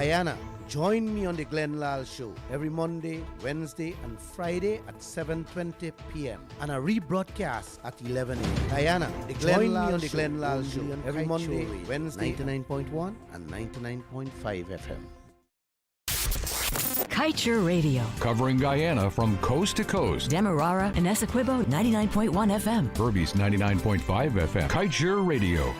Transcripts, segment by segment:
Guyana. Join me on the Glen Lall Show every Monday, Wednesday, and Friday at 7:20 p.m. and a rebroadcast at 11 a.m. Guyana, the Glen Lall on the Glen Lall Show every Monday, Wednesday, 99.1 and 99.5 FM. Kaieteur Radio. Covering Guyana from coast to coast. Demerara and Essequibo, 99.1 FM. Berbice, 99.5 FM. Kaieteur Radio.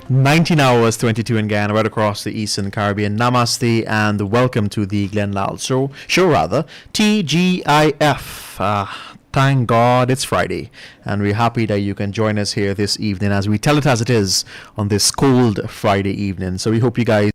(19 hours 22 in Guyana, right across the Eastern Caribbean. Namaste and welcome to the Glen Lall Show, TGIF. Thank God it's Friday, and we're happy that you can join us here this evening as we tell it as it is on this cold Friday evening. So we hope you guys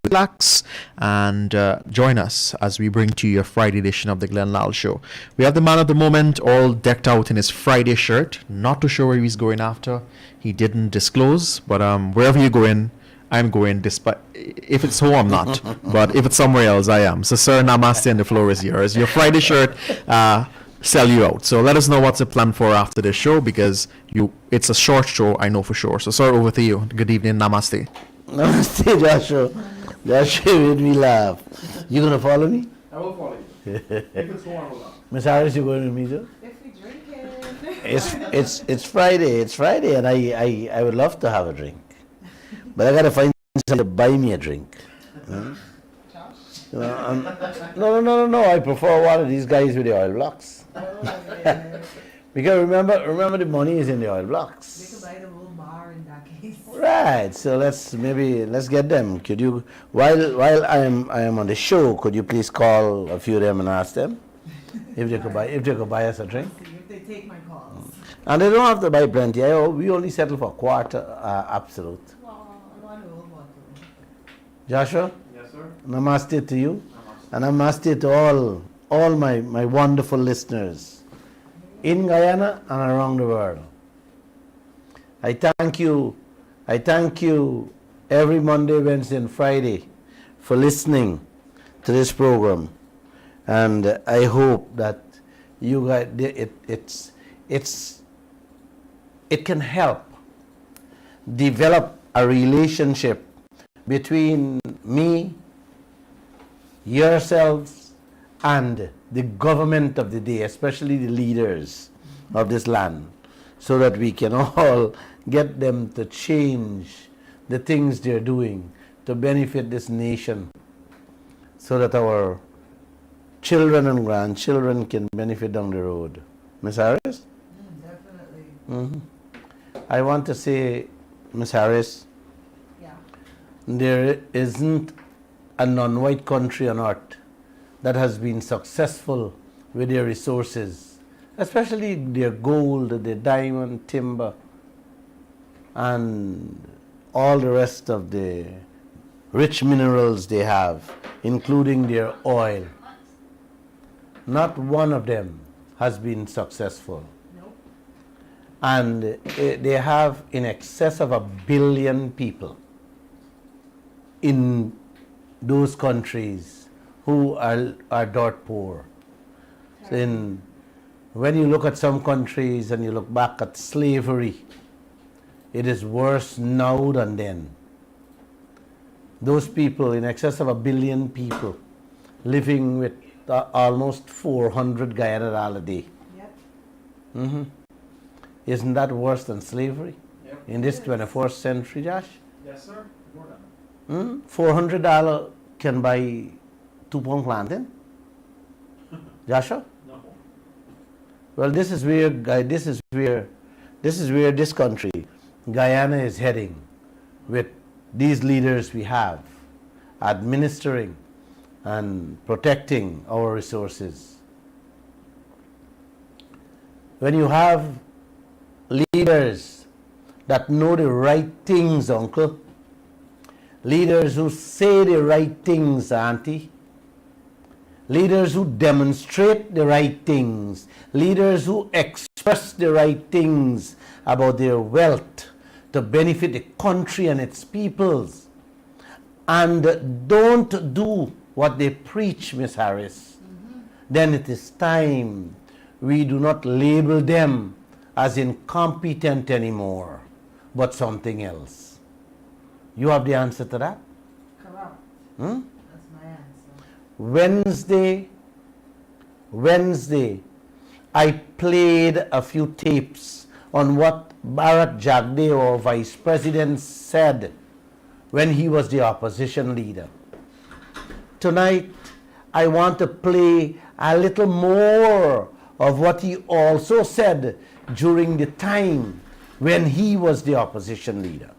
relax and join us as we bring to you a Friday edition of the Glen Lall Show. We have the man of the moment all decked out in his Friday shirt. Not too sure where he's going after. He didn't disclose, but wherever you're going, I'm going. Despite if it's home, I'm not. But if it's somewhere else, I am. So, sir, namaste, and the floor is yours. Your Friday shirt sell you out. So let us know what's the plan for after the show, because it's a short show, I know for sure. So, sir, over to you. Good evening. Namaste. Namaste, Joshua. Joshua made me laugh. You gonna follow me? I will follow you. If it's home, I will not. Miss Harris, you going with me too? If we drinking. It's Friday. It's Friday, and I would love to have a drink, but I gotta find somebody to buy me a drink. Josh? No. I prefer one of these guys with the oil blocks. Oh, yeah. Because remember, the money is in the oil We blocks. could buy the whole bar in that case. Right. So let's get them. Could you, while I am on the show, could you please call a few of them and ask them if they could buy us a drink? See if they take my calls. And they don't have to buy plenty. We only settle for a quarter absolute. Well, I want a whole bottle. Joshua, Yes, sir. namaste to you, and namaste to all my wonderful listeners in Guyana and around the world. I thank you every Monday, Wednesday, and Friday for listening to this program, and I hope that you guys it can help develop a relationship between me, yourselves, and the government of the day, especially the leaders of this land, so that we can all get them to change the things they're doing to benefit this nation, so that our children and grandchildren can benefit down the road. Ms. Harris? Definitely. I want to say, Ms. Harris, Yeah. there isn't a non-white country on earth that has been successful with their resources, especially their gold, their diamond, timber, and all the rest of the rich minerals they have, including their oil. Not one of them has been successful. Nope. And they have in excess of 1 billion people in those countries who are dirt poor. So when you look at some countries and you look back at slavery, it is worse now than then. Those people, in excess of 1 billion people, living with almost 400 Guyana dollars a day. Yep. Isn't that worse than slavery Yep. in this 21st century, Josh? Yes, sir. More than. $400 can buy 2 pound plantain? Joshua? No. Well, this is where this country, Guyana, is heading with these leaders we have administering and protecting our resources. When you have leaders that know the right things, uncle, leaders who say the right things, auntie, leaders who demonstrate the right things, leaders who express the right things about their wealth to benefit the country and its peoples, and don't do what they preach, Miss Harris, then it is time we do not label them as incompetent anymore, but something else. You have the answer to that? Corrupt. Hmm? That's my answer. Wednesday, I played a few tapes on what Bharat Jagdeo, our vice president, said when he was the opposition leader. Tonight, I want to play a little more of what he also said during the time when he was the opposition leader.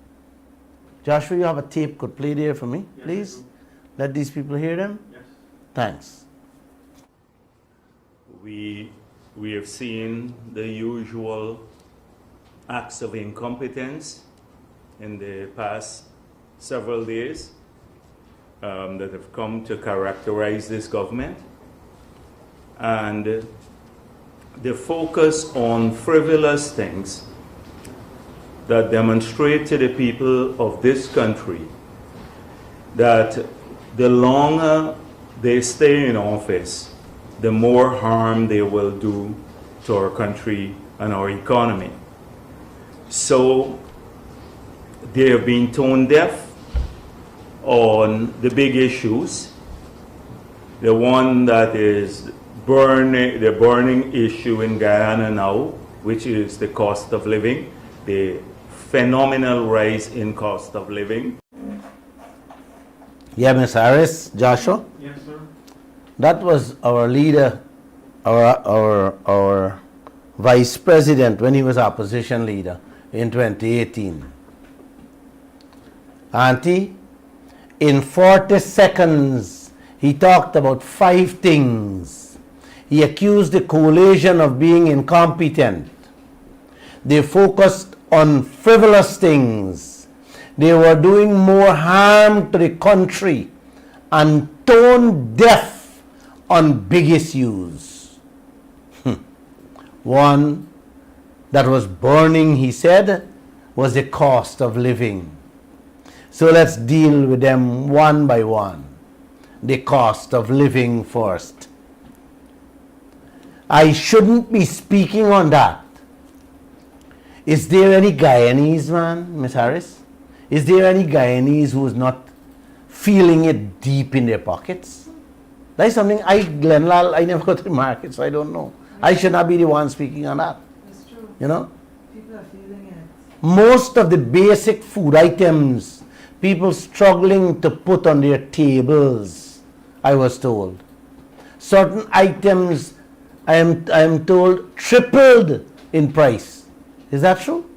Joshua, you have a tape could play there for me, Yes, please? I do. Let these people hear them. Yes. Thanks. We have seen the usual acts of incompetence in the past several days that have come to characterize this government. And the focus on frivolous things that demonstrate to the people of this country that the longer they stay in office, the more harm they will do to our country and our economy. So they have been tone deaf on the big issues. The one that is the burning issue in Guyana now, which is the cost of living, the phenomenal rise in cost of living. Yeah, Ms. Harris, Joshua, Yes, sir. that was our leader, our vice president when he was opposition leader in 2018. Auntie, in 40 seconds, he talked about 5 things. He accused the coalition of being incompetent. They focused on frivolous things. They were doing more harm to the country and tone deaf on big issues. One that was burning, he said, was the cost of living. So let's deal with them one by one. The cost of living first. I shouldn't be speaking on that. Is there any Guyanese, man, Miss Harris? Is there any Guyanese who is not feeling it deep in their pockets? That is something Glen, Lall, I never go to the market, so I don't know. I should not be the one speaking on that. It's true. You know? People are feeling it. Most of the basic food items, people struggling to put on their tables, I was told. Certain items, I am told, tripled in price. Is that true?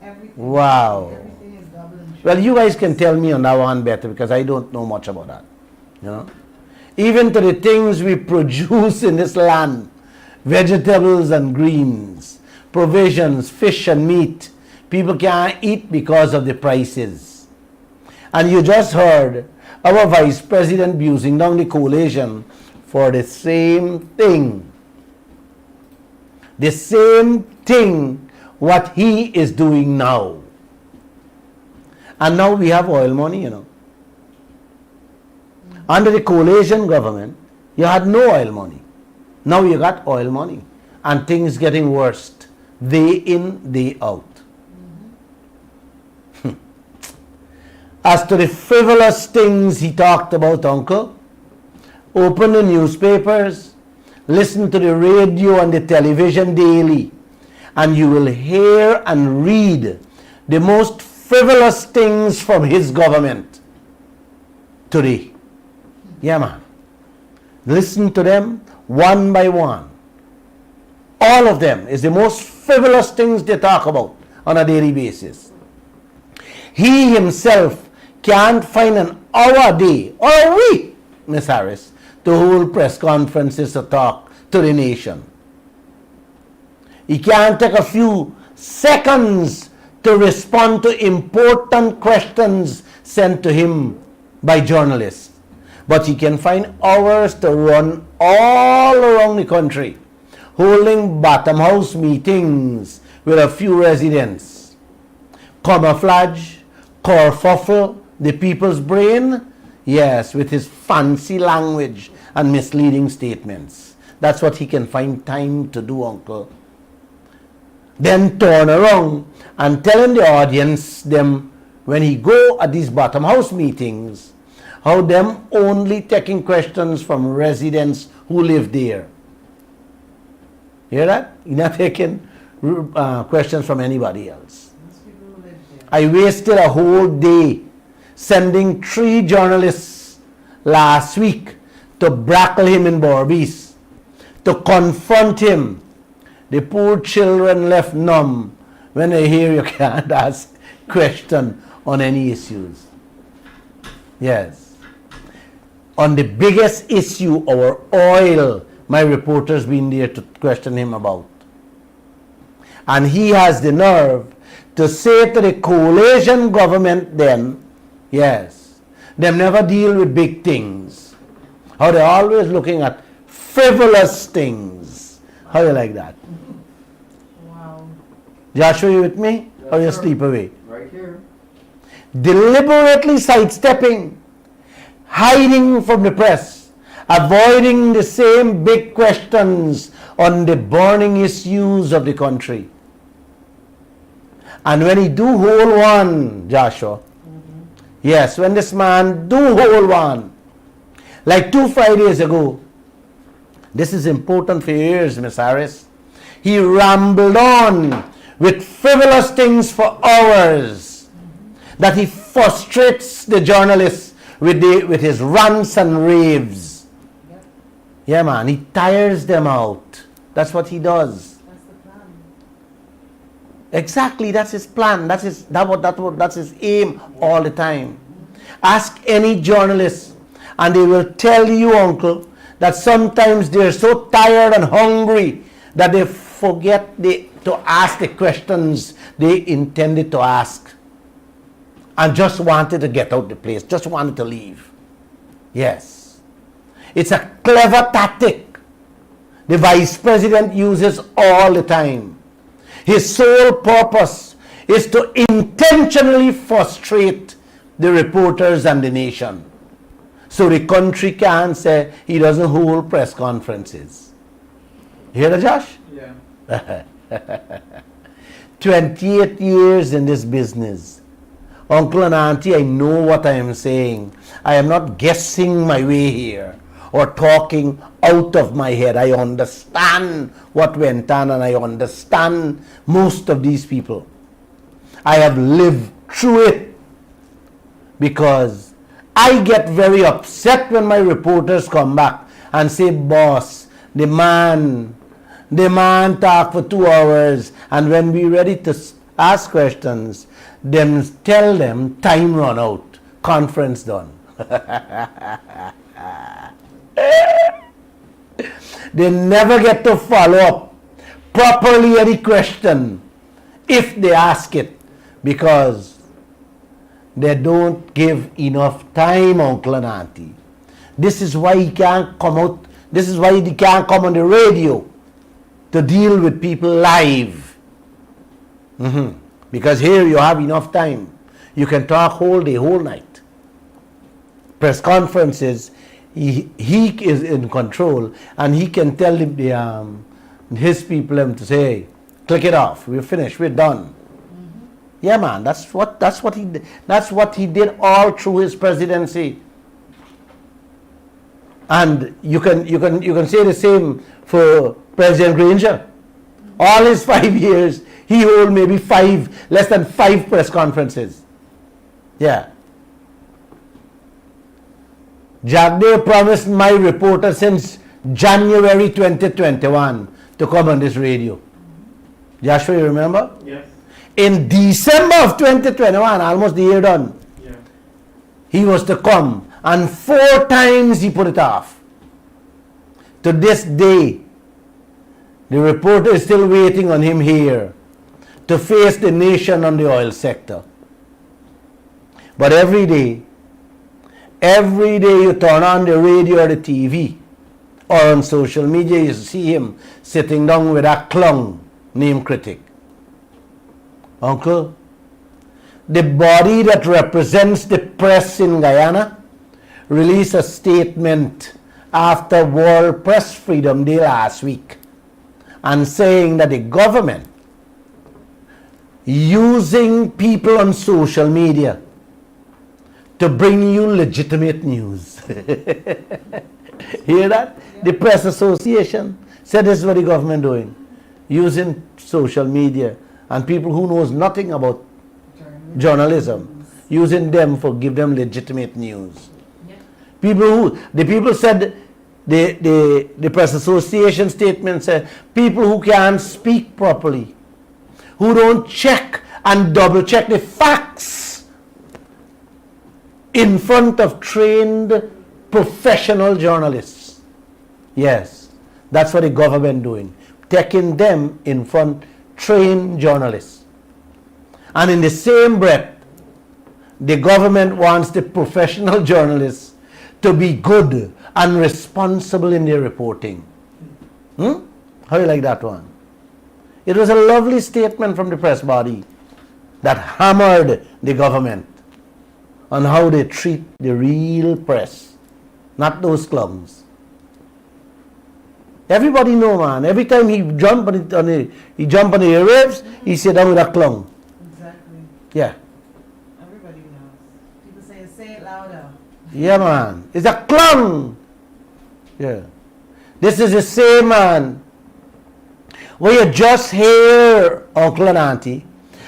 Everything. Wow. Everything is double insurance. Well, you guys can tell me on that one better because I don't know much about that. You know, even to the things we produce in this land, vegetables and greens, provisions, fish and meat, people can't eat because of the prices. And you just heard our vice president using down the coalition for the same thing. The same thing what he is doing now. And now we have oil money, you know. Under the coalition government, you had no oil money. Now you got oil money. And things getting worse. Day in, day out. As to the frivolous things he talked about, Uncle, open the newspapers, listen to the radio and the television daily, and you will hear and read the most frivolous things from his government today. Yeah, man. Listen to them one by one. All of them is the most frivolous things they talk about on a daily basis. He himself can't find an hour a day or a week, Miss Harris, to hold press conferences to talk to the nation. He can't take a few seconds to respond to important questions sent to him by journalists. But he can find hours to run all around the country, holding bottom house meetings with a few residents. Camouflage, kerfuffle the people's brain, yes, with his fancy language and misleading statements. That's what he can find time to do, Uncle. Then turn around and telling the audience them when he go at these bottom house meetings, how them only taking questions from residents who live there. Hear that? He's not taking questions from anybody else. Those people who live there. I wasted a whole day sending 3 journalists last week to brackle him in Borbies, to confront him. The poor children left numb when they hear you can't ask question on any issues. Yes. On the biggest issue, our oil, my reporter's been there to question him about. And he has the nerve to say to the coalition government then, yes, them never deal with big things. How they're always looking at frivolous things. How you like that? Wow. Joshua, you with me? Yes, Or you sir. sleep away? Right here. Deliberately sidestepping, hiding from the press, avoiding the same big questions on the burning issues of the country. And when he do hold one, Joshua, yes, when this man do hold one, like 2 Fridays ago, this is important for your ears, Miss Harris, he rambled on with frivolous things for hours, that he frustrates the journalists with his rants and raves. Yep. Yeah, man, he tires them out. That's what he does. That's the plan. Exactly, that's his plan. That's his aim all the time. Ask any journalist, and they will tell you, Uncle, that sometimes they're so tired and hungry that they forget to ask the questions they intended to ask, and just wanted to get out the place, just wanted to leave. Yes, it's a clever tactic the vice president uses all the time. His sole purpose is to intentionally frustrate the reporters and the nation, so the country can't say he doesn't hold press conferences. You hear that, Josh? Yeah. 28 years in this business. Uncle and Auntie, I know what I am saying. I am not guessing my way here or talking out of my head. I understand what went on, and I understand most of these people. I have lived through it, because I get very upset when my reporters come back and say, boss, the man The man talk for 2 hours, and when we ready to ask questions, them tell them time run out, conference done. They never get to follow up properly any question if they ask it, because they don't give enough time, uncle and auntie. This is why he can't come out. This is why he can't come on the radio to deal with people live. Because here you have enough time. You can talk whole day, whole night. Press conferences, he is in control, and he can tell his people to say, hey, click it off. We're finished. We're done. Yeah, man. That's what he did. That's what he did all through his presidency. And you can say the same for President Granger. All his 5 years, he held maybe less than five press conferences. Yeah. Jack Day promised my reporter since January 2021 to come on this radio. Joshua, you remember? Yes. In December of 2021, almost the year done, Yeah. he was to come, and 4 times he put it off. To this day, the reporter is still waiting on him here to face the nation on the oil sector. But every day you turn on the radio or the TV or on social media, you see him sitting down with a clown named Critic. Uncle, the body that represents the press in Guyana released a statement after World Press Freedom Day last week, and saying that the government using people on social media to bring you legitimate news. Hear that? The Press Association said this is what the government doing, using social media and people who knows nothing about journalism, using them for give them legitimate news. The people said, the Press Association statement said, people who can't speak properly, who don't check and double check the facts in front of trained professional journalists. Yes, that's what the government doing, taking them in front trained journalists. And in the same breath, the government wants the professional journalists to be good and responsible in their reporting. How do you like that one? It was a lovely statement from the press body that hammered the government on how they treat the real press, not those clowns. Everybody know, man. Every time he jump on the airwaves, he sit down with a clown. Exactly. Yeah. Everybody knows. People say it louder. Yeah, man. It's a clown. Yeah. This is the same man where you just hear Uncle and Auntie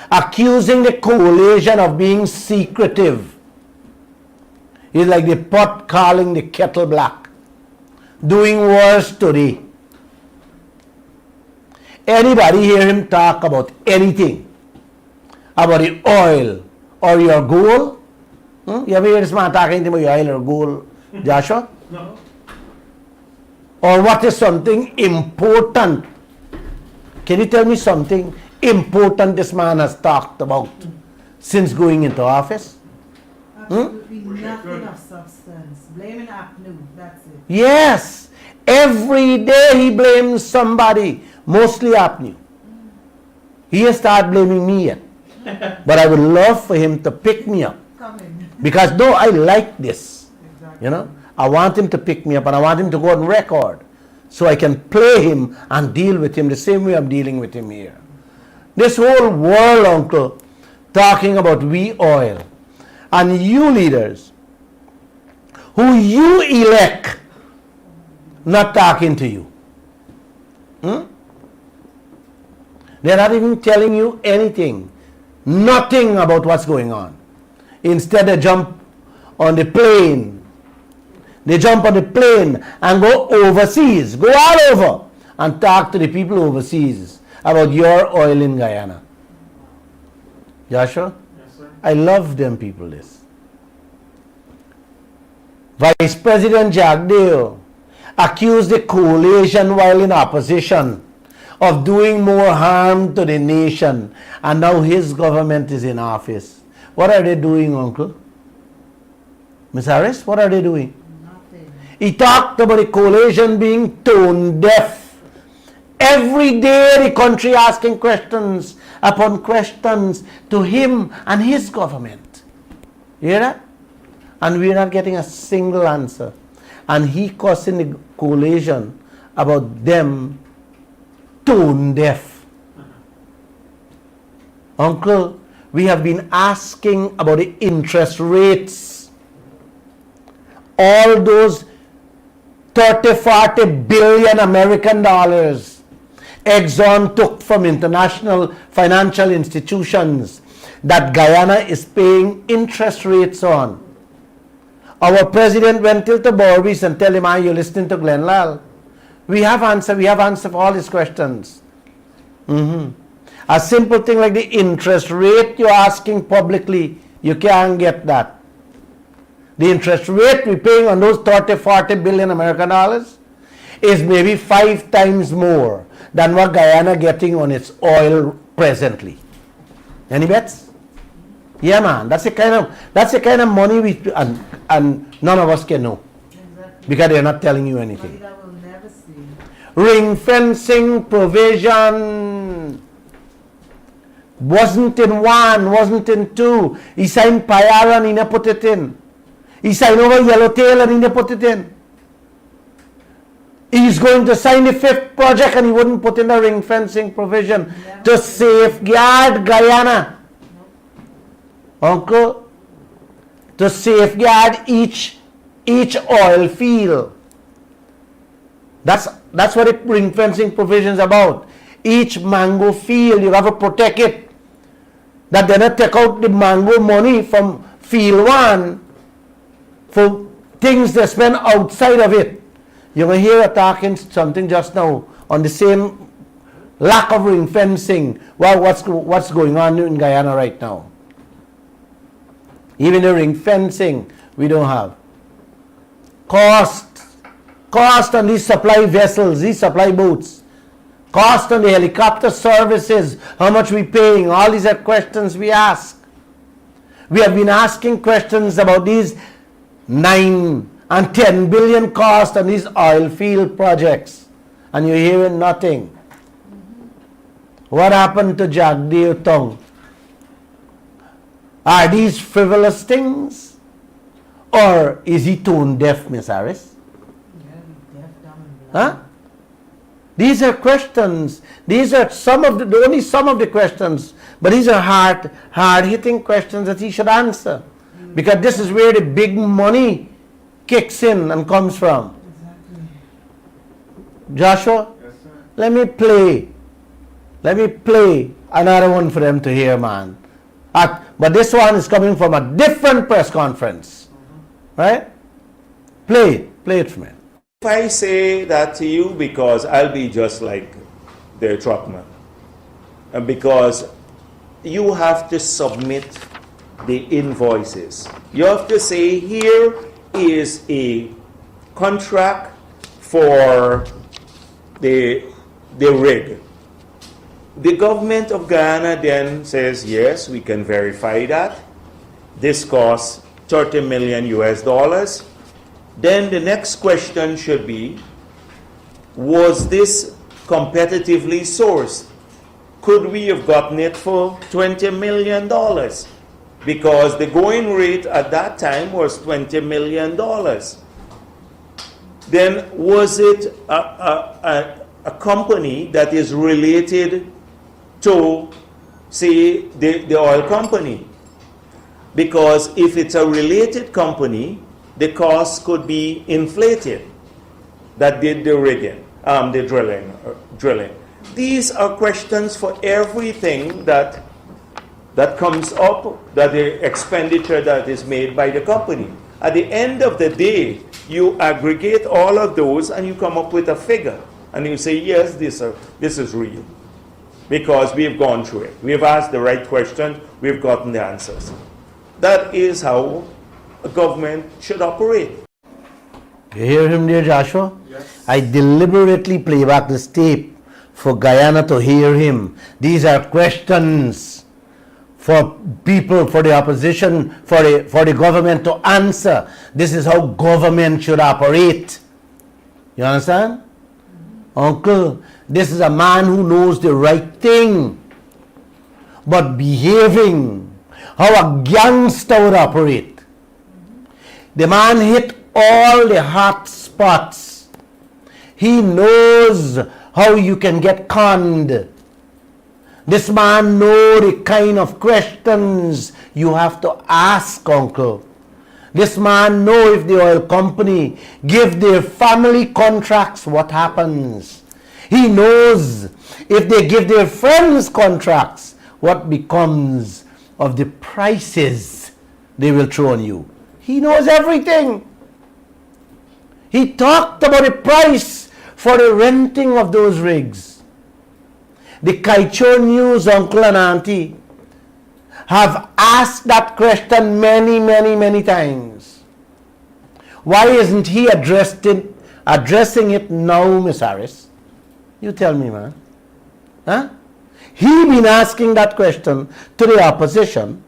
accusing the coalition of being secretive. It's like the pot calling the kettle black. Doing worse today. Anybody hear him talk about anything? About the oil or your goal? You ever hear this man talking about your oil or goal, Joshua? No. Or what is something important? Can you tell me something important this man has talked about since going into office? Absolutely nothing of substance. Blaming APNU, that's it. Yes. Every day he blames somebody, mostly APNU. He has started blaming me yet. But I would love for him to pick me up. Come in. Because no, I like this. Exactly. You know, I want him to pick me up and I want him to go on record so I can play him and deal with him the same way I'm dealing with him here. This whole world, uncle, talking about we oil, and you leaders who you elect not talking to you. They're not even telling you anything, nothing about what's going on. Instead they jump on the plane. They jump on the plane and go overseas, go all over, and talk to the people overseas about your oil in Guyana. Joshua? Yes, sir. I love them people this. Vice President Jagdeo accused the coalition while in opposition of doing more harm to the nation, and now his government is in office. What are they doing, Uncle? Ms. Harris, what are they doing? Nothing. He talked about the coalition being tone deaf. Every day the country asking questions upon questions to him and his government. You hear that? And we're not getting a single answer. And he cussing the coalition about them tone deaf. Uncle, we have been asking about the interest rates. All those 30-40 billion American dollars Exxon took from international financial institutions that Guyana is paying interest rates on. Our president went till to Borbis and tell him, are you listening to Glen Lall? We have answer for all his questions. A simple thing like the interest rate you're asking publicly, you can't get that. The interest rate we're paying on those 30-40 billion American dollars is maybe 5 times more than what Guyana getting on its oil presently. Any bets? Yeah, man. That's the kind of money we and none of us can know Exactly. because they're not telling you anything. Money that we'll never see. Ring fencing provision wasn't in 1, wasn't in 2. He signed Payara and he never put it in. He signed over Yellowtail and he never put it in. He's going to sign the 5th project and he wouldn't put in the ring fencing provision to safeguard Guyana. Uncle, to safeguard each oil field. That's what the ring fencing provision is about. Each mango field, you have to protect it. That they not take out the mango money from field 1 for things they spend outside of it. You're going to hear her talking something just now on the same lack of ring fencing. Well, what's going on in Guyana right now? Even the ring fencing we don't have. Cost on these supply vessels, these supply boats. Cost on the helicopter services, how much we paying, all these are questions we ask. We have been asking questions about these 9 and 10 billion cost on these oil field projects, and you're hearing nothing. What happened to Jagdeo Tong? Are these frivolous things, or is he tone deaf, Miss Harris? Yeah, we deaf, dumb, and blind. Huh? These are questions. These are only some of the questions, but these are hard-hitting questions that he should answer, because this is where the big money kicks in and comes from. Exactly. Joshua, Yes, sir. let me play another one for them to hear, man. But this one is coming from a different press conference, right? Play it for me. If I say that to you, because I'll be just like the truckman, and because you have to submit the invoices. You have to say, here is a contract for the rig. The government of Guyana then says, yes, we can verify that. This costs $30 million US. Then the next question should be, was this competitively sourced? Could we have gotten it for $20 million? Because the going rate at that time was $20 million. Then was it a company that is related to, say, the oil company? Because if it's a related company, the cost could be inflated that did the rigging, the drilling. These are questions for everything that comes up, that the expenditure that is made by the company. At the end of the day, you aggregate all of those and you come up with a figure. And you say, yes, this is real. Because we've gone through it. We've asked the right question, we've gotten the answers. That is how a government should operate. You hear him there, Joshua? Yes. I deliberately play back this tape for Guyana to hear him. These are questions for people, for the opposition, for the government to answer. This is how government should operate. You understand? Uncle, this is a man who knows the right thing, but behaving how a gangster would operate. The man hit all the hot spots. He knows how you can get conned. This man knows the kind of questions you have to ask, uncle. This man knows if the oil company give their family contracts, what happens. He knows if they give their friends contracts, what becomes of the prices they will throw on you. He knows everything. He talked about the price for the renting of those rigs. The Kaieteur News, uncle and auntie, have asked that question many, many, many times. Why isn't he addressing it now, Miss Harris? You tell me, man. Huh? He been asking that question to the opposition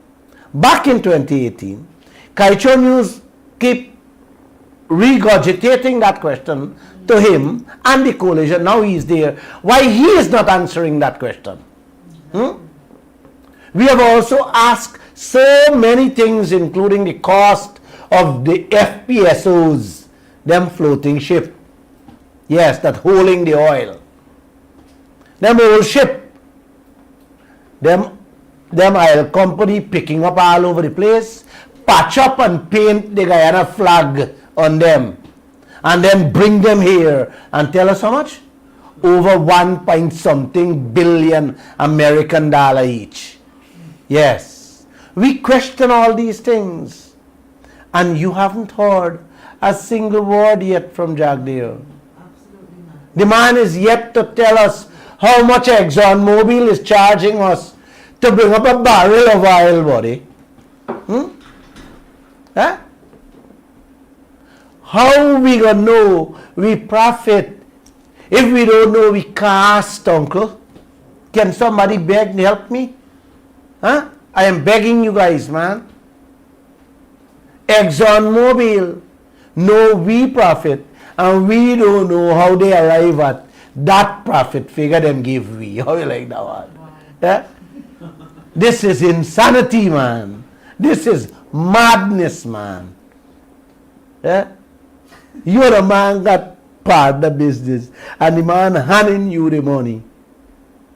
back in 2018. Kaieteur News keep regurgitating that question to him and the coalition. Now he is there. Why he is not answering that question? We have also asked so many things, including the cost of the FPSOs, them floating ship. Yes, that holding the oil. Them old ship. Them oil company picking up all over the place, patch up and paint the Guyana flag on them, and then bring them here and tell us how much? Over 1 point something billion American dollar each. Yes, we question all these things, and you haven't heard a single word yet from Jagdeo. Absolutely not. The man is yet to tell us how much Exxon Mobil is charging us to bring up a barrel of oil, buddy. Huh? How we gonna know we profit if we don't know we cast, uncle? Can somebody beg and help me? Huh? I am begging you guys, man. Exxon Mobil know we profit, and we don't know how they arrive at that profit figure them give we. How you like that one? Wow. Yeah? This is insanity, man. This is madness, man. Yeah? You're a man that partner business, and the man handing you the money,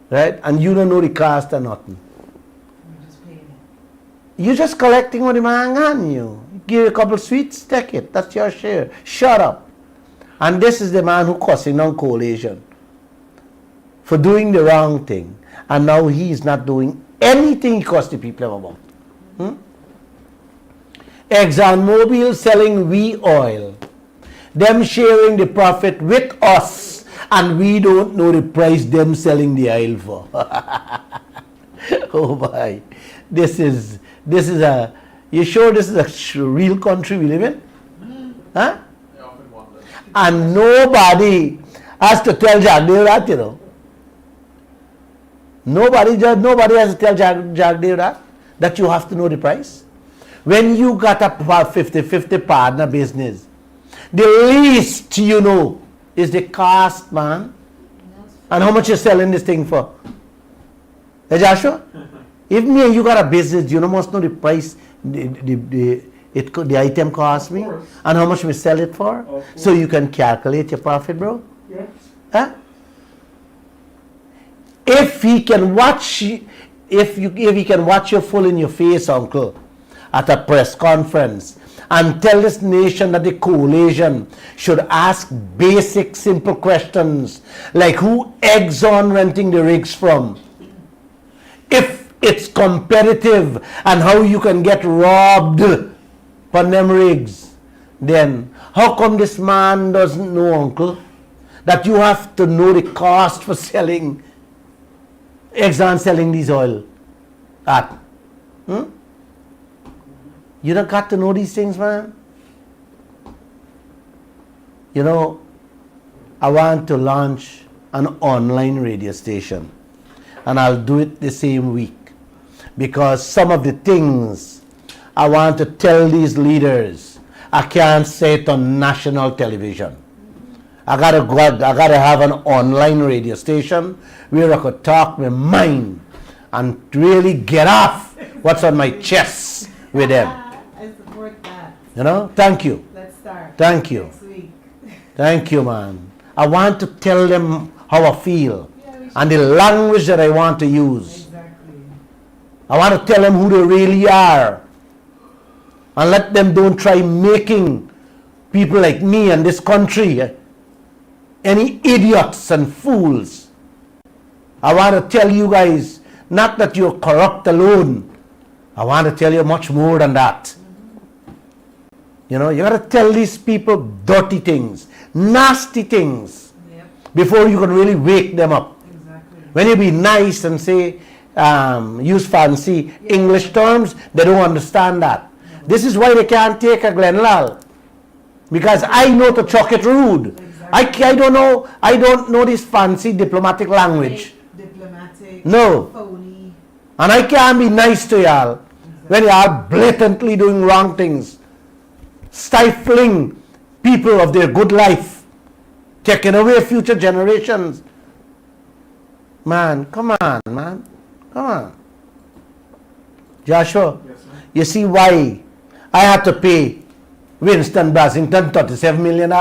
right? And you don't know the cost or nothing. I'm just paying it. You're just collecting what the man hand you. Give you a couple sweets, take it. That's your share. Shut up. And this is the man who cussing on coalition for doing the wrong thing. And now he is not doing anything he cost the people about. Exxon Mobil selling we oil. Them sharing the profit with us, and we don't know the price them selling the oil for. Oh my. This is a, you sure this is a real country we live in? Huh? I often wonder. And nobody has to tell Jagdeo that, you know. Nobody has to tell Jagdeo that you have to know the price. When you got a 50-50 partner business, the least you know is the cost, man. And how much you're selling this thing for. Hey, Joshua? If me and you got a business, you must know the price the item cost me, and how much we sell it for, so you can calculate your profit, bro. Yes. Huh? If he can watch, if he can watch you full in your face, uncle, at a press conference, and tell this nation that the coalition should ask basic, simple questions like who Exxon renting the rigs from, if it's competitive, and how you can get robbed on them rigs, then how come this man doesn't know, uncle, that you have to know the cost for selling, Exxon selling these oil at? You don't got to know these things, man. You know, I want to launch an online radio station, and I'll do it the same week, because some of the things I want to tell these leaders, I can't say it on national television. I gotta have an online radio station where I could talk my mind and really get off what's on my chest with them. I support that. You know, thank you. Let's start. Thank you. Next week. Thank you, man. I want to tell them how I feel Yeah, we should. and the language that I want to use. Exactly. I want to tell them who they really are, and let them don't try making people like me and this country any idiots and fools. I want to tell you guys, not that you're corrupt alone. I want to tell you much more than that. You know, you got to tell these people dirty things, nasty things, Yep. before you can really wake them up. Exactly. When you be nice and say, use fancy English terms, they don't understand that. This is why they can't take a Glen Lall, because I know to chuck it rude. I don't know this fancy diplomatic language. Diplomatic. No. Phony. And I can't be nice to y'all when y'all blatantly doing wrong things, stifling people of their good life, taking away future generations. Man, come on, man. Come on. Joshua, Yes, sir. you see why I had to pay Winston Basington $37 million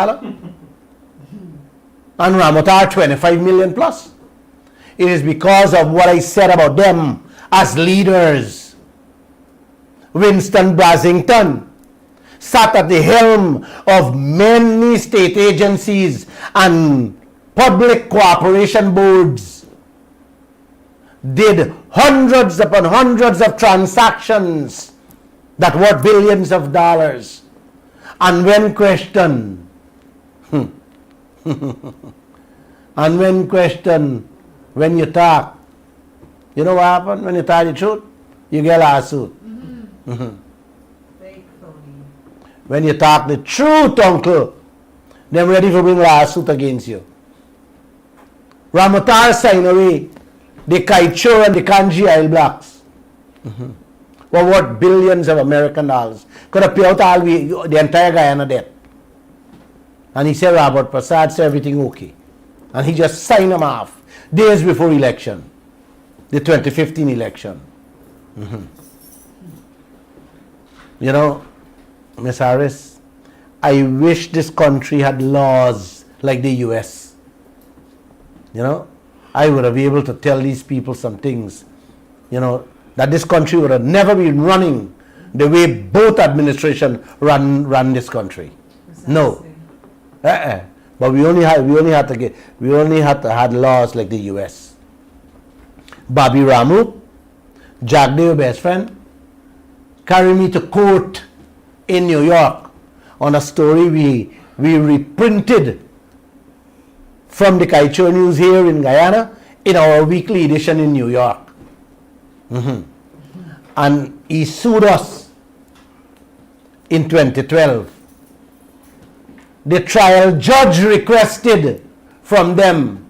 and Ramotar 25 million plus? It is because of what I said about them as leaders. Winston Basington sat at the helm of many state agencies and public cooperation boards, did hundreds upon hundreds of transactions that were billions of dollars. And when questioned, when you talk, you know what happened? When you tell the truth, you get a lawsuit. Fake phony. When you talk the truth, uncle, they're ready to bring lawsuit against you. Ramotar signed away the Kaieteur and the Kanji oil blocks. Were worth billions of American dollars. Could have paid out all the entire Guyana debt. And he said Robert Prasad said everything okay. And he just signed them off days before election, the 2015 election. You know, Miss Harris, I wish this country had laws like the US. You know, I would have been able to tell these people some things, you know, that this country would have never been running the way both administrations run this country. No. Precisely. But we only had to have laws like the US. Bobby Ramu, Jack Day, your best friend, carried me to court in New York on a story we reprinted from the Kaieteur News here in Guyana in our weekly edition in New York. And he sued us in 2012. The trial judge requested from them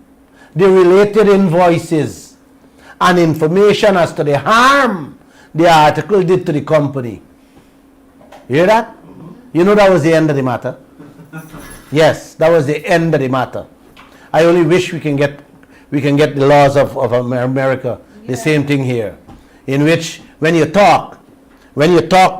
the related invoices and information as to the harm the article did to the company. You hear that? You know that was the end of the matter? Yes, that was the end of the matter. I only wish we can get the laws of America, the same thing here, in which when you talk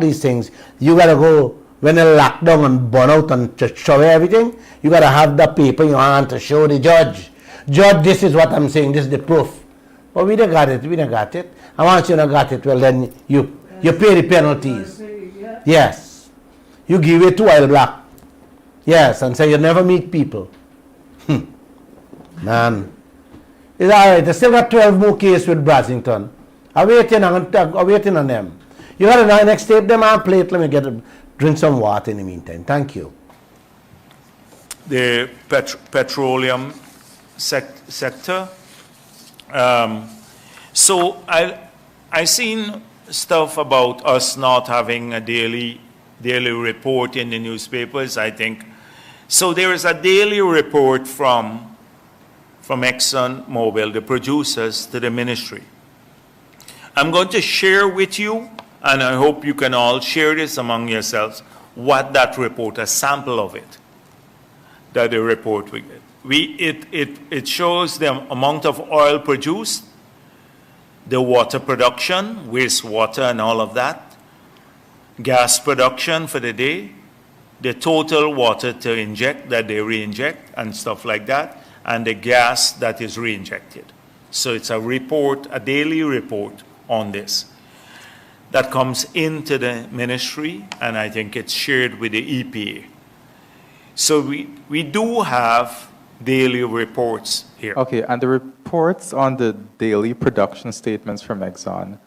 these things, you gotta go, when they lock down and burn out and just show everything, you gotta have that paper in your hand to show the judge. Judge, this is what I'm saying, this is the proof. But we don't got it. And once you don't got it, well then you pay the penalties. Yeah. Yes. You give it to oil block. Yes, and say you never meet people. Man. It's alright, I still got 12 more cases with Brasington. I'm waiting on them. You got to next tape them and plate. Let me drink some water in the meantime. Thank you. the petroleum sector. So I seen stuff about us not having a daily report in the newspapers, I think. So there is a daily report from Exxon Mobil, the producers, to the ministry. I'm going to share with you, and I hope you can all share this among yourselves, what that report, a sample of it, that the report we get. It shows the amount of oil produced, the water production, wastewater and all of that, gas production for the day, the total water to inject that they re-inject and stuff like that, and the gas that is re-injected. So it's a report, a daily report on this that comes into the ministry, and I think it's shared with the EPA. So we do have daily reports here. Okay, and the reports on the daily production statements from Exxon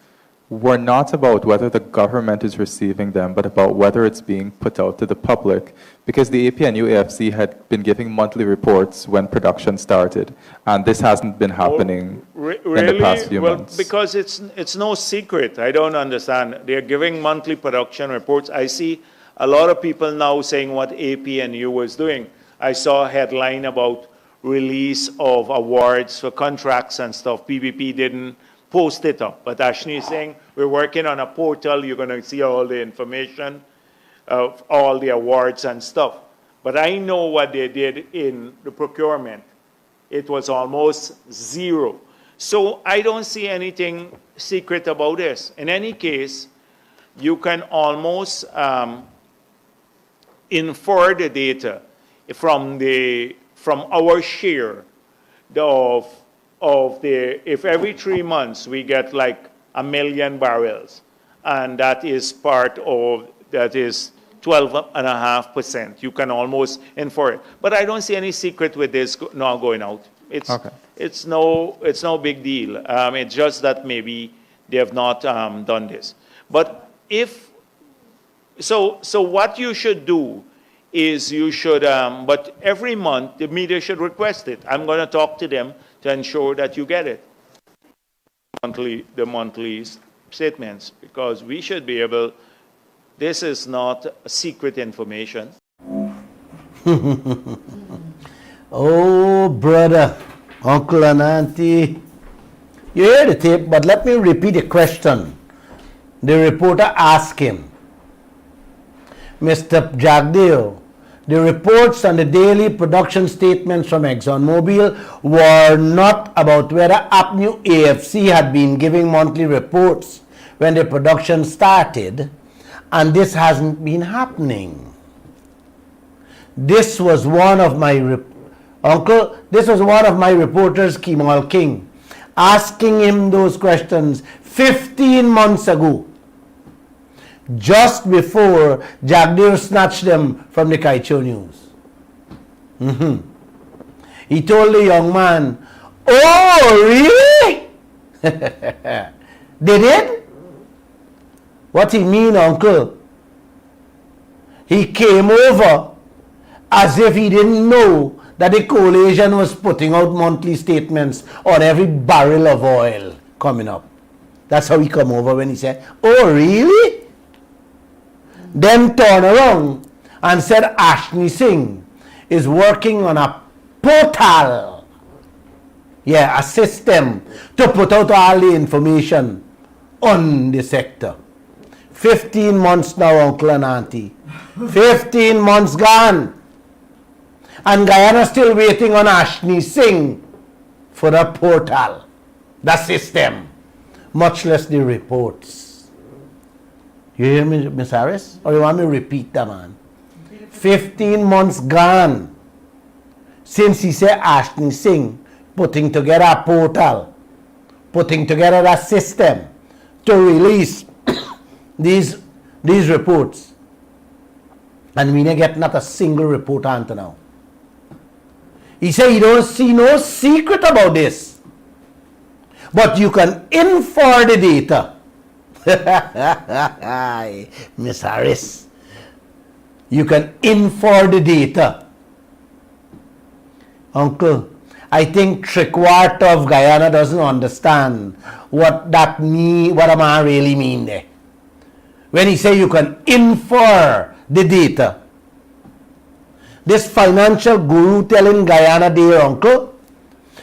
were not about whether the government is receiving them, but about whether it's being put out to the public, because the APNU AFC had been giving monthly reports when production started, and this hasn't been happening in the past few months. Because it's no secret. I don't understand. They're giving monthly production reports. I see a lot of people now saying what APNU was doing. I saw a headline about release of awards for contracts and stuff. PBP didn't post it up, but Ashni is saying we're working on a portal. You're going to see all the information of all the awards and stuff. But I know what they did in the procurement. It was almost zero. So I don't see anything secret about this. In any case, you can almost infer the data from our share of the, if every 3 months we get like 1 million barrels, and that is part of, that is 12.5%. You can almost infer it. But I don't see any secret with this now going out. It's no big deal. It's just that maybe they have not done this. But so what you should do is you should, but every month the media should request it. I'm going to talk to them to ensure that you get it. The monthly statements, because we should be able, this is not secret information. Oh, brother, uncle and auntie, you hear the tape, but let me repeat the question. The reporter asked him, Mr. Jagdeo, the reports and the daily production statements from ExxonMobil were not about whether APNU AFC had been giving monthly reports when the production started, and this hasn't been happening. This was one of my reporters, Kemal King, asking him those questions 15 months ago, just before Jagdeo snatched them from the Kaieteur news. He told the young man, "Oh, really? They did? What he mean, uncle? He came over as if he didn't know that the coalition was putting out monthly statements on every barrel of oil coming up. That's how he come over when he said, "Oh, really?" Then turn around and said Ashni Singh is working on a portal, a system to put out all the information on the sector. 15 months now, uncle and auntie. 15 months gone. And Guyana still waiting on Ashni Singh for the portal, the system, much less the reports. You hear me, Miss Harris? Or you want me to repeat that, man? 15 months gone since he said Ashni Singh putting together a portal, putting together a system to release these reports. And we didn't get not a single report until now. He said he don't see no secret about this. But you can infer the data. Miss Harris, you can infer the data Uncle, I think three-quarter of Guyana doesn't understand what a man really mean there. When he say you can infer the data. This financial guru telling Guyana, dear uncle,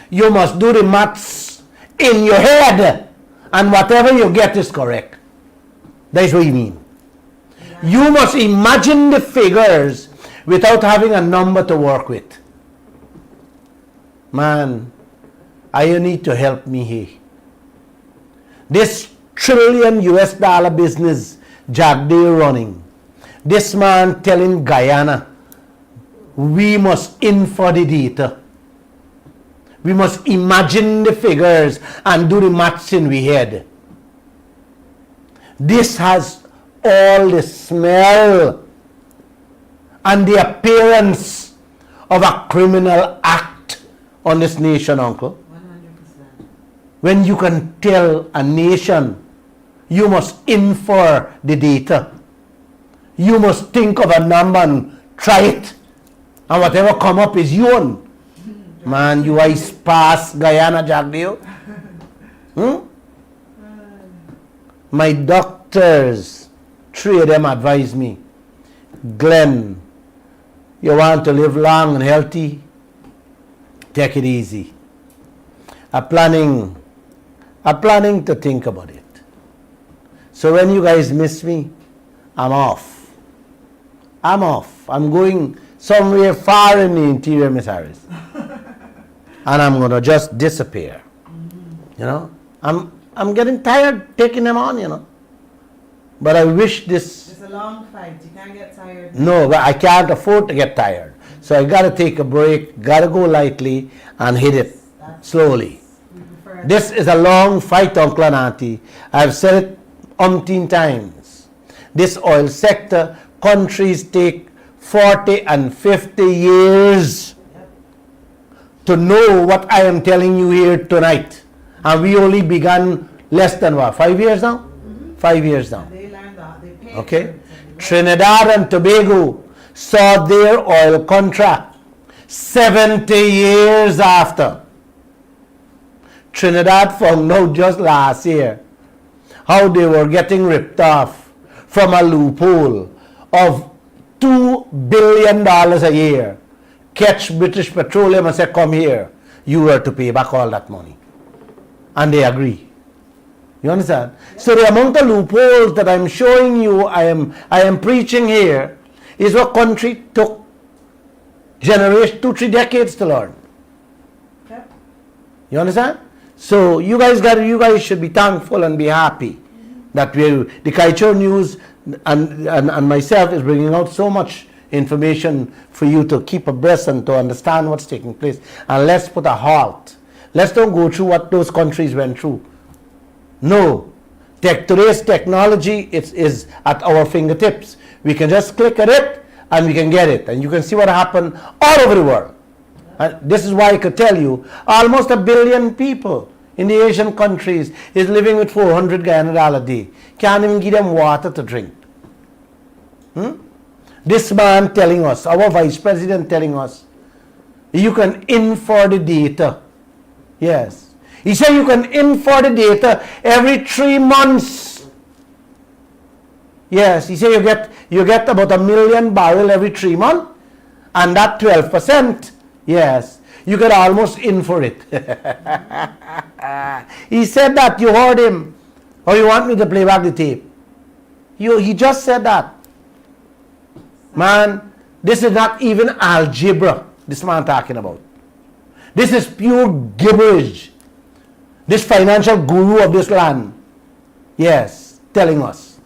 you must do the maths in your head and whatever you get is correct. That's what he mean. You must imagine the figures without having a number to work with. Man, you need to help me here. This trillion US dollar business Jack Day running. This man telling Guyana, we must infer the data. We must imagine the figures and do the maths in we head. This has all the smell and the appearance of a criminal act on this nation, uncle. 100%. When you can tell a nation, you must infer the data. You must think of a number and try it. And whatever come up is your own. Man, you eyes past Guyana, Jack Dio. My doctors, three of them advise me, Glen, you want to live long and healthy? Take it easy. I'm planning to think about it. So when you guys miss me, I'm off. I'm going somewhere far in the interior, Miss Harris. And I'm going to just disappear. You know, I'm getting tired taking them on, you know. But I wish this... It's a long fight. You can't get tired. No, but I can't afford to get tired. So I got to take a break, got to go lightly and hit it slowly. This is a long fight, Uncle and Auntie. I've said it umpteen times. This oil sector, countries take 40 and 50 years to know what I am telling you here tonight. And we only began less than what, 5 years now? 5 years now. They learned that. They paid Okay? Trinidad and Tobago saw their oil contract 70 years after. Trinidad found out just last year how they were getting ripped off from a loophole of $2 billion a year. Catch British Petroleum and say, come here, you were to pay back all that money. And they agree. You understand? So the amount of loopholes that I'm showing you, I am preaching here, is what country took generation 2-3 decades to learn. Yep. You understand? So you guys should be thankful and be happy that the Kaieteur News and myself is bringing out so much information for you to keep abreast and to understand what's taking place. And let's put a halt. Let's don't go through what those countries went through. No. Today's technology is at our fingertips. We can just click at it and we can get it. And you can see what happened all over the world. And this is why I could tell you, almost 1 billion people in the Asian countries is living with 400 Guyana a day. Can't even give them water to drink. This man telling us, our vice president telling us, you can infer the data. Yes. He said you can infer the data every 3 months. Yes, he said you get about 1 million barrel every 3 months, and that 12%, yes, you can almost infer it. He said that, you heard him. Or you want me to play back the tape? He just said that. Man, this is not even algebra this man talking about. This is pure gibberish. This financial guru of this land, yes, telling us.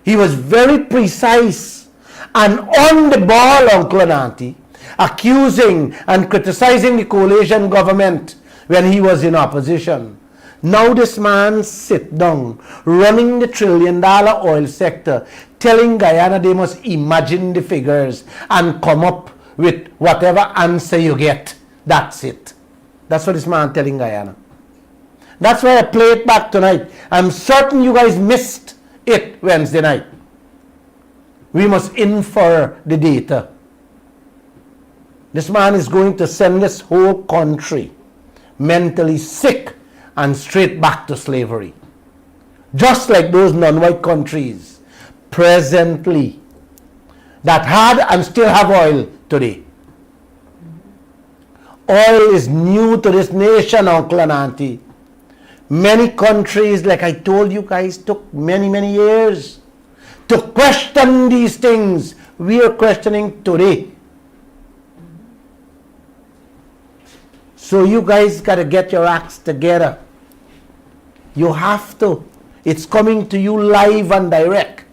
He was very precise and on the ball, Uncle and Auntie, accusing and criticizing the coalition government when he was in opposition. Now this man sit down, running the $1 trillion oil sector, telling Guyana they must imagine the figures and come up with whatever answer you get. That's it. That's what this man telling Guyana. That's why I play it back tonight. I'm certain you guys missed it Wednesday night. We must infer the data. This man is going to send this whole country mentally sick and straight back to slavery. Just like those non-white countries presently that had and still have oil today. Oil is new to this nation, uncle and auntie. Many countries, like I told you guys, took many years to question these things. We are questioning today. So you guys got to get your acts together. You have to. It's coming to you live and direct.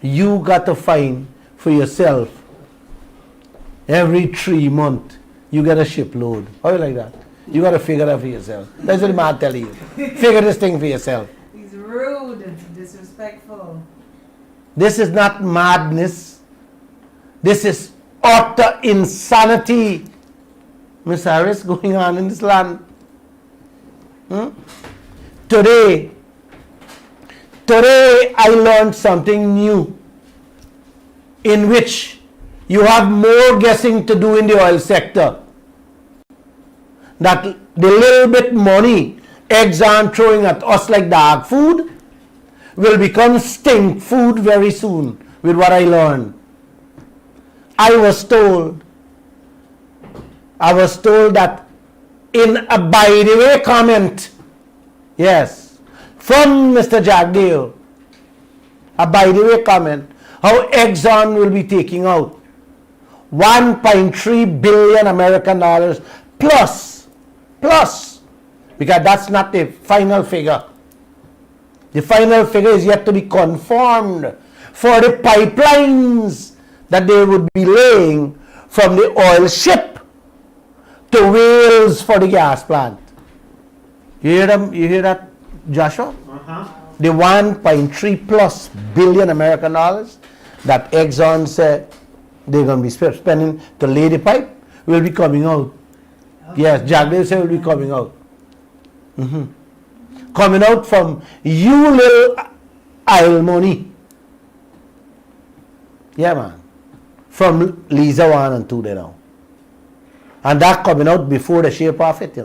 You got to find for yourself every 3 months you get a shipload. How you like that? You got to figure it out for yourself. That's what the man telling you. Figure this thing for yourself. He's rude, disrespectful. This is not madness. This is utter insanity, Miss Harris, going on in this land. Today I learned something new in which you have more guessing to do in the oil sector. That the little bit money Exxon throwing at us like dog food will become stink food very soon with what I learned. I was told that in a by the way comment, yes, from Mr. Jagdale, a by the way comment, how Exxon will be taking out 1.3 billion American dollars plus, because that's not the final figure. The final figure is yet to be confirmed for the pipelines that they would be laying from the oil ship to Wales for the gas plant. You hear them? You hear that, Joshua? The 1.3 plus billion American dollars that Exxon said they're going to be spending to lay the pipe will be coming out. Yes, Jagdale said will be coming out. Coming out from you little Isle money. Yeah, man. From Liza 1 and 2 there now. And that coming out before the share profit,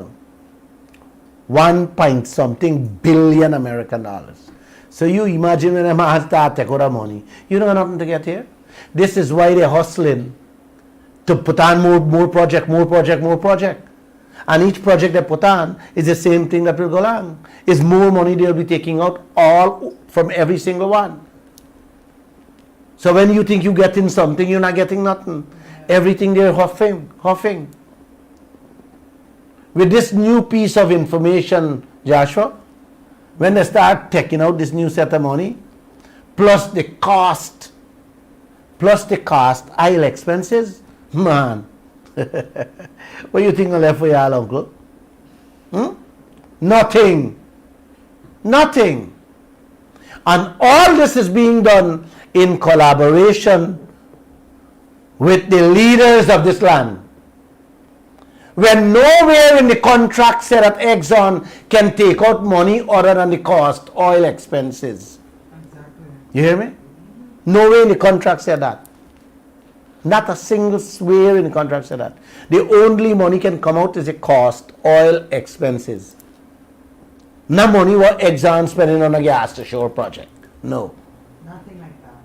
1 point something billion American dollars. So you imagine when a man start take out the money, you don't have nothing to get here. This is why they're hustling to put on more project. And each project they put on is the same thing that will go along. Is more money they'll be taking out all from every single one. So when you think you're getting something, you're not getting nothing. Everything they're huffing. With this new piece of information, Joshua, when they start taking out this new set of money, plus the cost, oil expenses, man, what do you think I left for y'all, uncle? Nothing. And all this is being done in collaboration with the leaders of this land. When nowhere in the contract said that Exxon can take out money other than the cost, oil expenses. Exactly. You hear me? Nowhere in the contract said that. Not a single swear in the contract said that. The only money can come out is the cost, oil expenses. No money what Exxon spending on a gas to shore project. No. Nothing like that.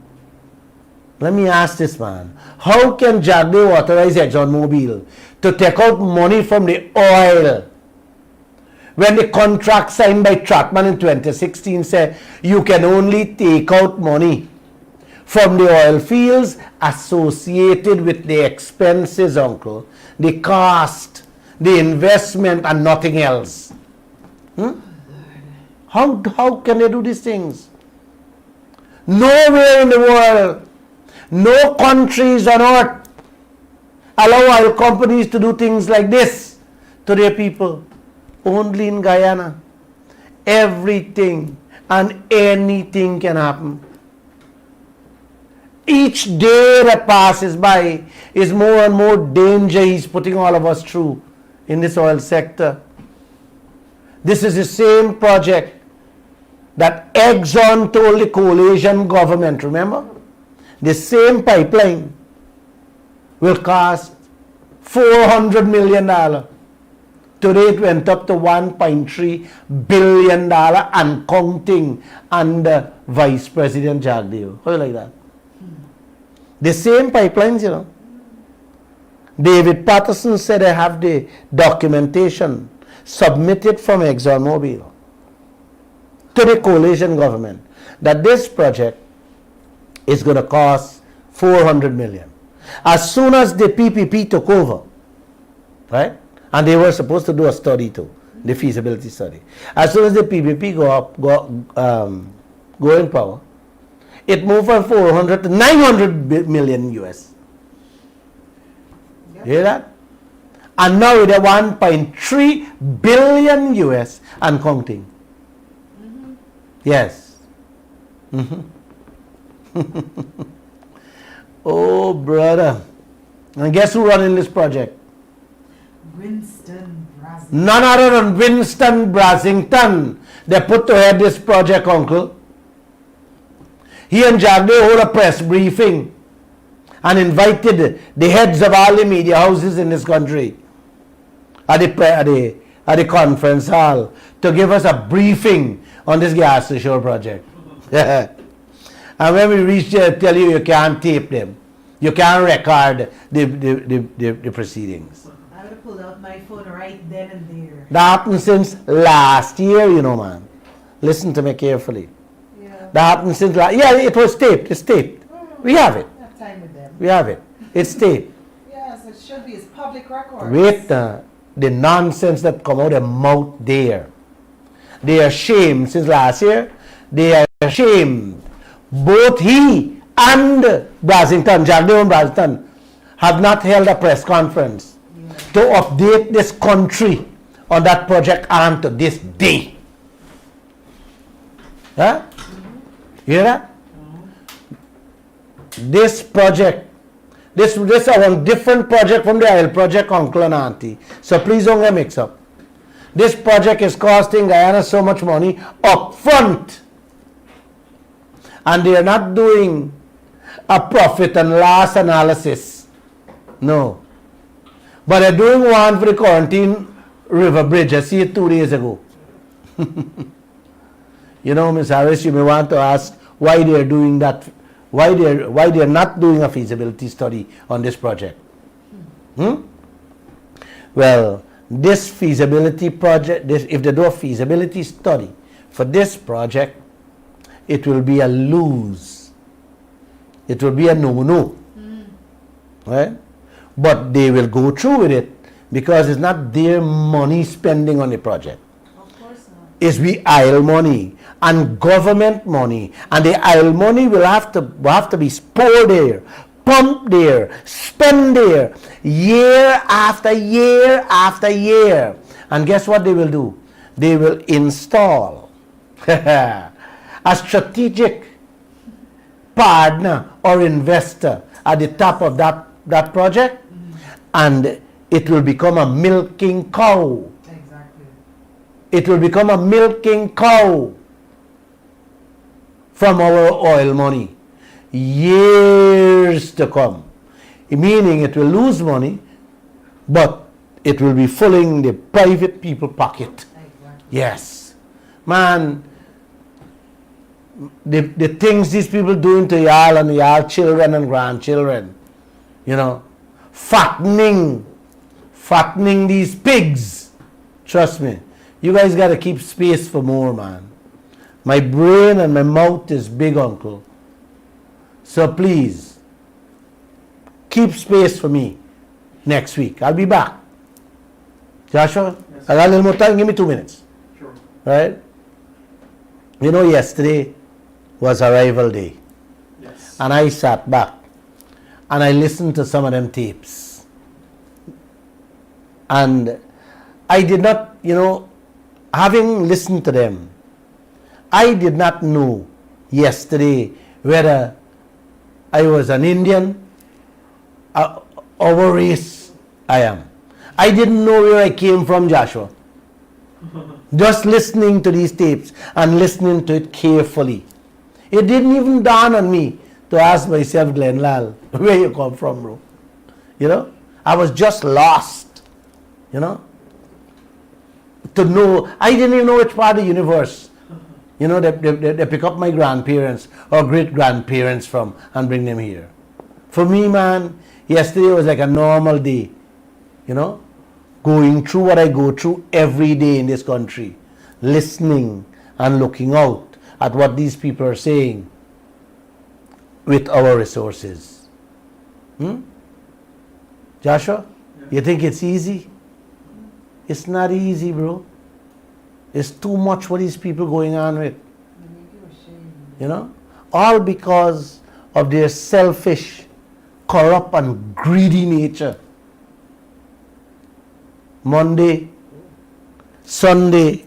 Let me ask this man. How can Jagdale authorize ExxonMobil to take out money from the oil when the contract signed by Trotman in 2016 said you can only take out money from the oil fields associated with the expenses, uncle, the cost, the investment, and nothing else? How can they do these things? Nowhere in the world, no countries on earth allow oil companies to do things like this to their people. Only in Guyana. Everything and anything can happen. Each day that passes by is more and more danger he's putting all of us through in this oil sector. This is the same project that Exxon told the coalition government, remember? The same pipeline will cost $400 million. Today it went up to $1.3 billion and counting under Vice President Jagdeo. How you like that? The same pipelines, you know. David Patterson said I have the documentation submitted from ExxonMobil to the coalition government that this project is going to cost $400 million. As soon as the PPP took over, right, and they were supposed to do a study too, the feasibility study. As soon as the PPP go in power, it moved from 400 to 900 million US. Yep. Hear that? And now with a 1.3 billion US and counting. Mm-hmm. Yes. Oh, brother. And guess who running this project? Winston Brasington. None other than Winston Brasington. They put to head this project, uncle. He and Jagdeo hold a press briefing and invited the heads of all the media houses in this country at the conference hall to give us a briefing on this gas station project. And when we reach there, tell you can't tape them. You can't record the proceedings. I would have pulled out my phone right then and there. That happened since last year, you know, man. Listen to me carefully. Yeah. That happened since last year. Yeah, it was taped. It's taped. We have it. I have time with them. We have it. It's taped. Yes, it should be. It's public record. Wait, the nonsense that come out of mouth there. They are ashamed since last year. They are ashamed. Both he and Brasington, Jagdeo and Brasington, have not held a press conference to update this country on that project and to this day. Huh? You hear that? This project, this is a different project from the oil project, uncle and auntie. So please don't get mixed up. This project is costing Guyana so much money up front. And they are not doing a profit and loss analysis. No. But they're doing one for the Quarantine River Bridge. I see it 2 days ago. You know, Ms. Harris, you may want to ask why they're doing that, why they're not doing a feasibility study on this project. Well, this feasibility project, if they do a feasibility study for this project, it will be a lose. It will be a no-no. Right? But they will go through with it because it's not their money spending on the project. Of course not. It's the oil money and government money. And the oil money will have to be poured there, pumped there, spent there, year after year after year. And guess what they will do? They will install a strategic partner or investor at the top of that project, and it will become a milking cow. Exactly. It will become a milking cow from our oil money. Years to come. Meaning it will lose money, but it will be filling the private people pocket. Exactly. Yes. Man, the things these people doing to y'all and y'all children and grandchildren, you know, fattening these pigs. Trust me, you guys got to keep space for more, man. My brain and my mouth is big, uncle. So please, keep space for me next week. I'll be back. Joshua, Yes, I got a little more time. Give me 2 minutes. Sure. Right? You know, yesterday was arrival day. Yes. And I sat back and I listened to some of them tapes. And I did not, you know, having listened to them, I did not know yesterday whether I was an Indian or what race I am. I didn't know where I came from, Joshua. Just listening to these tapes and listening to it carefully. It didn't even dawn on me to ask myself, Glen, Lall, where you come from, bro. You know, I was just lost. You know, to know, I didn't even know which part of the universe, you know, they pick up my grandparents or great grandparents from and bring them here. For me, man, yesterday was like a normal day, you know, going through what I go through every day in this country, listening and looking out at what these people are saying with our resources. Joshua, you think it's easy? It's not easy, bro. It's too much what these people going on with. You know? All because of their selfish, corrupt and greedy nature. Monday, Sunday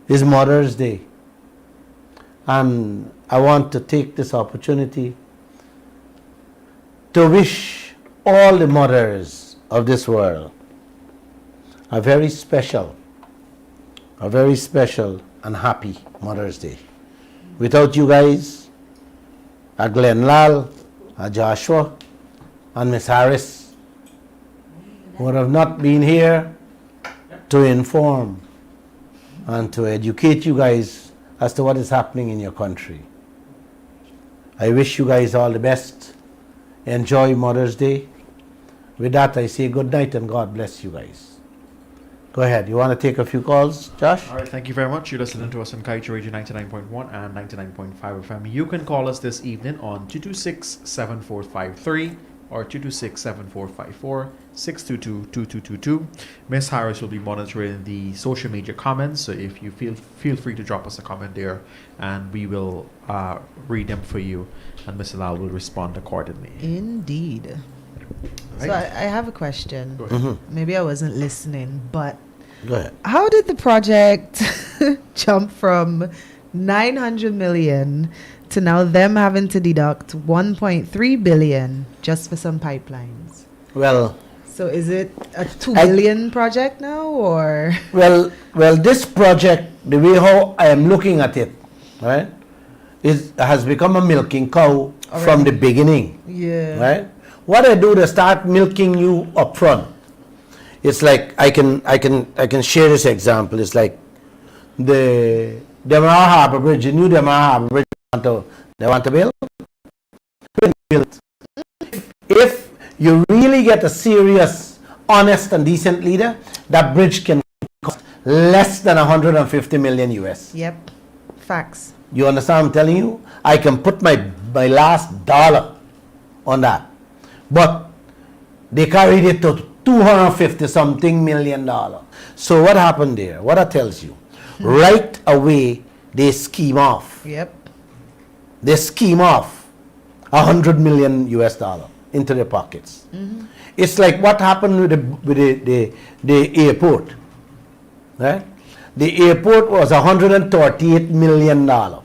is Mother's Day. And I want to take this opportunity to wish all the mothers of this world a very special and happy Mother's Day. Without you guys, a Glen, Lall, a Joshua, and Miss Harris would have not been here to inform and to educate you guys as to what is happening in your country. I wish you guys all the best. Enjoy Mother's Day. With that, I say good night and God bless you guys. Go ahead. You want to take a few calls, Josh? All right, thank you very much. You're listening to us on Kaieteur Radio 99.1 and 99.5 FM. You can call us this evening on 226-7453 or 226-7454, 622-2222. Miss Harris will be monitoring the social media comments, so if you feel free to drop us a comment there, and we will read them for you, and Mr. Lall will respond accordingly. Indeed. Right. So I have a question. Go ahead. Maybe I wasn't listening, but Go ahead. how did the project jump from 900 million to now them having to deduct 1.3 billion just for some pipelines? Well, So is it a 2 billion project now, or? well, this project, the way how I am looking at it, right, has become a milking cow from the beginning. Yeah. Right? What I do to start milking you up front, it's like I can share this example. It's like the Demerara Harbour Bridge, the new Demerara Harbour Bridge, they want to build. If you really get a serious, honest and decent leader, that bridge can cost less than 150 million US. Yep. Facts. You understand what I'm telling you? I can put my last dollar on that. But they carried it to 250 something million dollars. So what happened there? What that tells you? Right away, they scheme off. Yep. They scheme off 100 million US dollar into their pockets. It's like what happened with the airport. Right? The airport was 138 million dollars.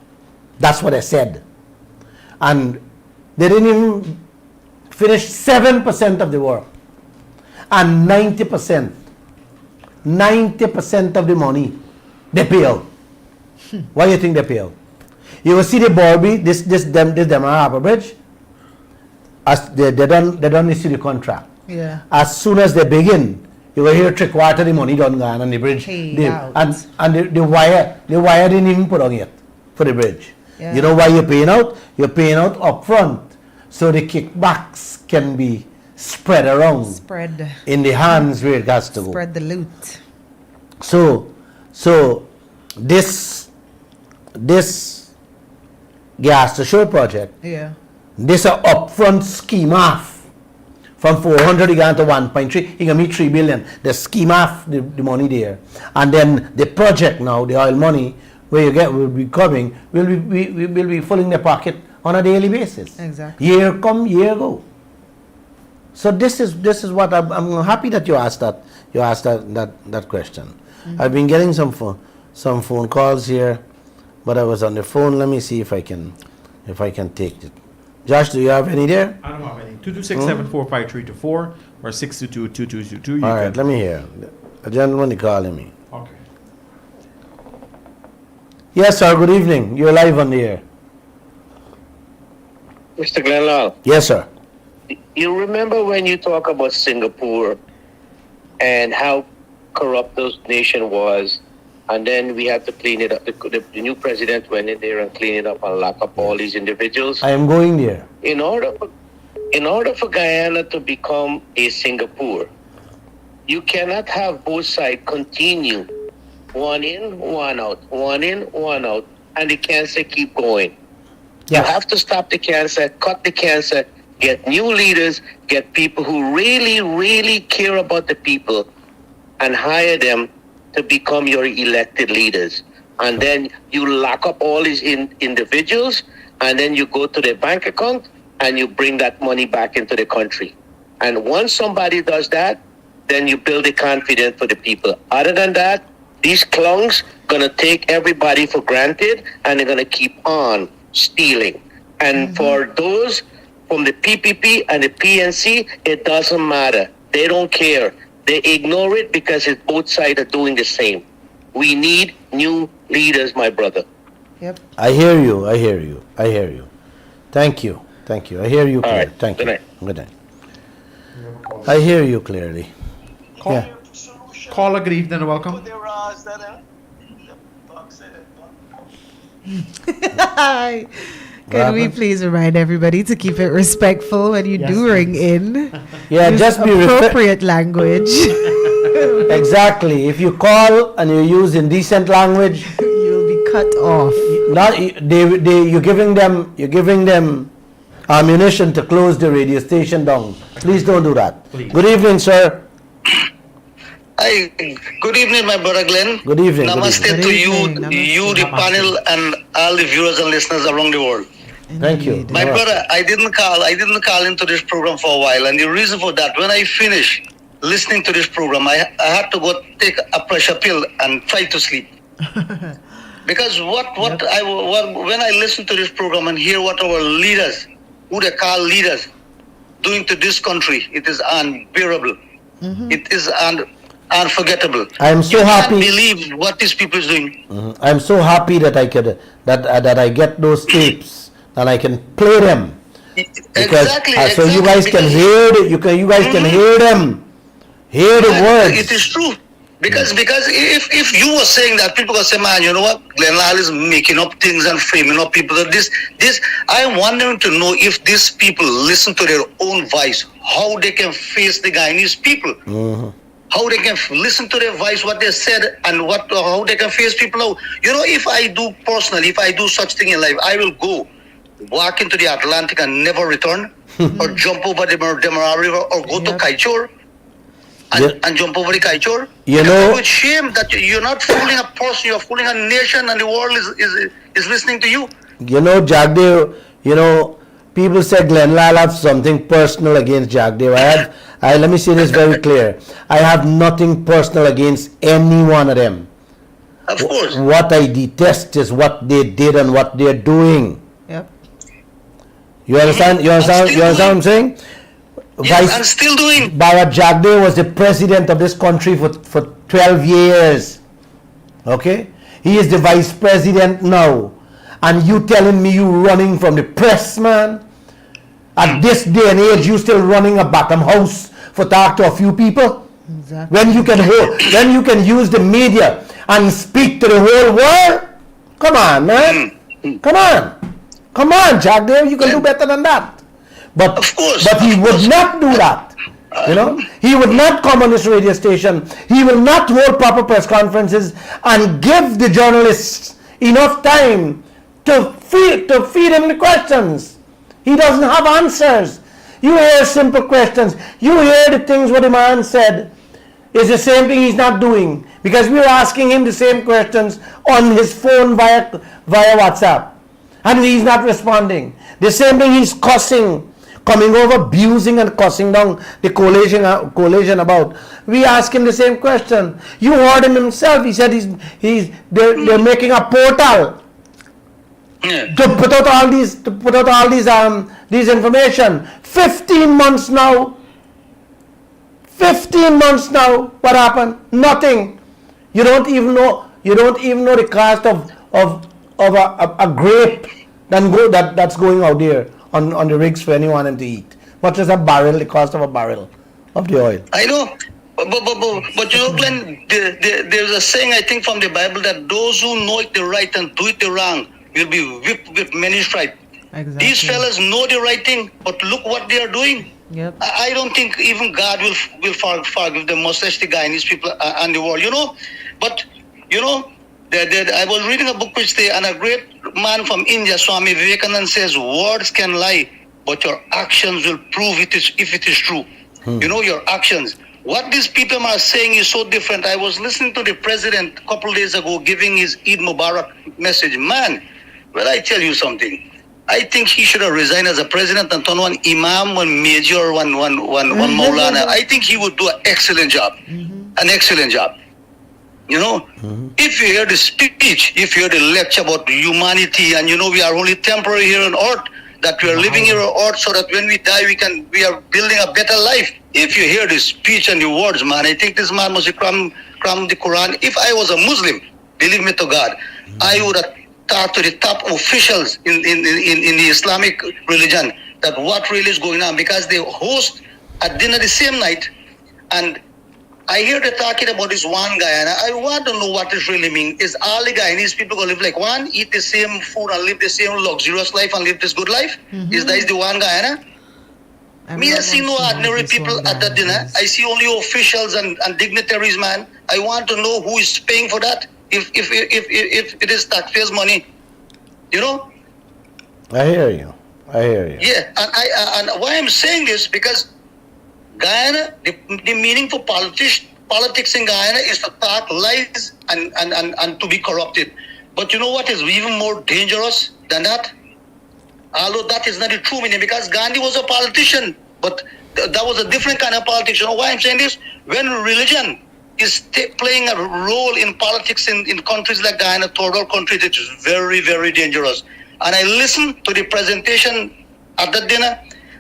That's what I said. And they didn't even finish 7% of the work. And 90% of the money they pay out. Why do you think they pay out? You will see the Borby, this Demerara Harbour Bridge, as they don't issue the contract. Yeah. As soon as they begin, you will hear 3/4 of the money done gone on the bridge. And the wire didn't even put on yet for the bridge. Yeah. You know why you're paying out? You're paying out up front so the kickbacks can be spread around. Spread. In the hands where it has to go. Spread the loot. So this gas to shore project, Yeah. this a upfront scheme off from 400 he got to 1.3, he can meet 3 billion. The scheme off the money there, and then the project now, the oil money where you get will be coming, will be filling the pocket on a daily basis. Exactly. Year come, year go. So this is what I'm happy that you asked that question. I've been getting some phone calls here, but I was on the phone. Let me see if I can take it. Josh, do you have any there? I don't have any. 226-7453-4 or 622-2222. All right, let me hear. A gentleman is calling me. Okay. Yes, sir. Good evening. You're live on the air. Mr. Glen Lall, Yes, sir. You remember when you talk about Singapore and how corrupt those nation was, and then we had to clean it up. The new president went in there and cleaned it up and lock up all these individuals. I am going there. In order for Guyana to become a Singapore, you cannot have both sides continue one in, one out, one in, one out, and the cancer keep going. Yeah. You have to stop the cancer, cut the cancer, get new leaders, get people who really, really care about the people, and hire them to become your elected leaders. And then you lock up all these individuals, and then you go to their bank account, and you bring that money back into the country. And once somebody does that, then you build the confidence for the people. Other than that, these clowns gonna take everybody for granted, and they're gonna keep on stealing. And for those from the PPP and the PNC, it doesn't matter. They don't care. They ignore it because it's both sides are doing the same. We need new leaders, my brother. Yep. I hear you. I hear you. I hear you. Thank you. Thank you. I hear you clearly. right. Thank Good you. night. Good night. I hear you clearly. Yeah. Caller, good evening and welcome. Can we please remind everybody to keep it respectful when you do ring in? Yeah, Use just be appropriate language. Exactly. If you call and you use indecent language, You'll be cut off. not you're giving them ammunition to close the radio station down. Please don't do that. Good evening, sir. Hi, good evening, my brother Glen. Good evening. Namaste Good Good to evening, you, namaste. the panel, and all the viewers and listeners around the world. Thank you. Indeed. My brother, I didn't call into this program for a while, and the reason for that, when I finish listening to this program, I had to go take a pressure pill and try to sleep. Because when I listen to this program and hear what our leaders, who they call leaders, doing to this country, it is unbearable. It is unforgettable. I am so you happy. Can't believe what these people is doing. I am so happy that I could that I get those tapes and I can play them because so you guys can hear it. You guys can hear them, hear the words. It is true. Because if you were saying that, people will say, man, you know what, Glen Lall is making up things and framing up people. This I'm wondering to know if these people listen to their own voice, how they can face the Guyanese people. How they can listen to their voice, what they said, and how they can face people now. You know, if I do such thing in life, I will go walk into the Atlantic and never return, or jump over the Demerara River, or go to Kaieteur and jump over the Kaieteur. You know, with shame that you're not fooling a person, you're fooling a nation, and the world is listening to you. You know, Jagdev. You know, people say Glen Lall have something personal against Jagdev. Let me say this very clear. I have nothing personal against any one of them. Of course. What I detest is what they did and what they're doing. Yep. You understand? You understand what I'm saying? Yes, I'm still doing. Bharat Jagdev was the president of this country for 12 years. Okay? He is the vice president now. And you telling me you running from the press, man? At this day and age, you still running a bottom house for talk to a few people? Exactly. When you can use the media and speak to the whole world? Come on, man. Come on, Jagdev, you can do better than that. But of course, but he would not do that. You know, he would not come on this radio station. He will not hold proper press conferences and give the journalists enough time to feed him the questions. He doesn't have answers. You hear simple questions. You hear the things what the man said. It's the same thing he's not doing, because we were asking him the same questions on his phone via WhatsApp, and he's not responding. The same thing he's cussing, coming over, abusing and cussing down the coalition about. We asked him the same question. You heard him himself. He said they're making a portal to put out all these information. 15 months now. 15 months now. What happened? Nothing. You don't even know the cost of a grape that's going out there on the rigs for anyone to eat. What is the cost of a barrel of the oil? I know. But you know, Glenn, there's a saying, I think, from the Bible that those who know it the right and do it the wrong will be whipped with many stripes. Exactly. These fellas know the right thing, but look what they are doing. Yep. I don't think even God will forgive the molested guy and these people and the world, you know. But, you know, I was reading a book which and a great man from India, Swami Vivekananda, says, words can lie, but your actions will prove if it is true. You know, your actions. What these people are saying is so different. I was listening to the president a couple of days ago giving his Eid Mubarak message. Man, well, I tell you something. I think he should have resigned as a president and turn one imam, one major, one maulana. I think he would do an excellent job. An excellent job. You know, if you hear the speech, if you hear the lecture about humanity, and you know we are only temporary here on earth, that we are living here on earth so that when we die we are building a better life. If you hear the speech and the words, man, I think this man must have crammed the Quran. If I was a Muslim, believe me to God, I would have talked to the top officials in the Islamic religion that what really is going on, because they host a dinner the same night, and I hear they talking about this one guy, and I want to know what this really means. Is all the Guyanese people going to live like one, eat the same food and live the same luxurious life and live this good life? Is that the one Guyana? Me, I see no ordinary people at that dinner. I see only officials and dignitaries, man. I want to know who is paying for that. If it is taxpayers' money, you know. I hear you. Yeah, and why I'm saying this, because Guyana, the meaning for politics in Guyana is to talk lies and to be corrupted. But you know what is even more dangerous than that? Although that is not the true meaning, because Gandhi was a politician, but that was a different kind of politics. You know why I'm saying this? When religion is playing a role in politics in countries like Guyana, third world countries, it is very, very dangerous. And I listened to the presentation at the dinner,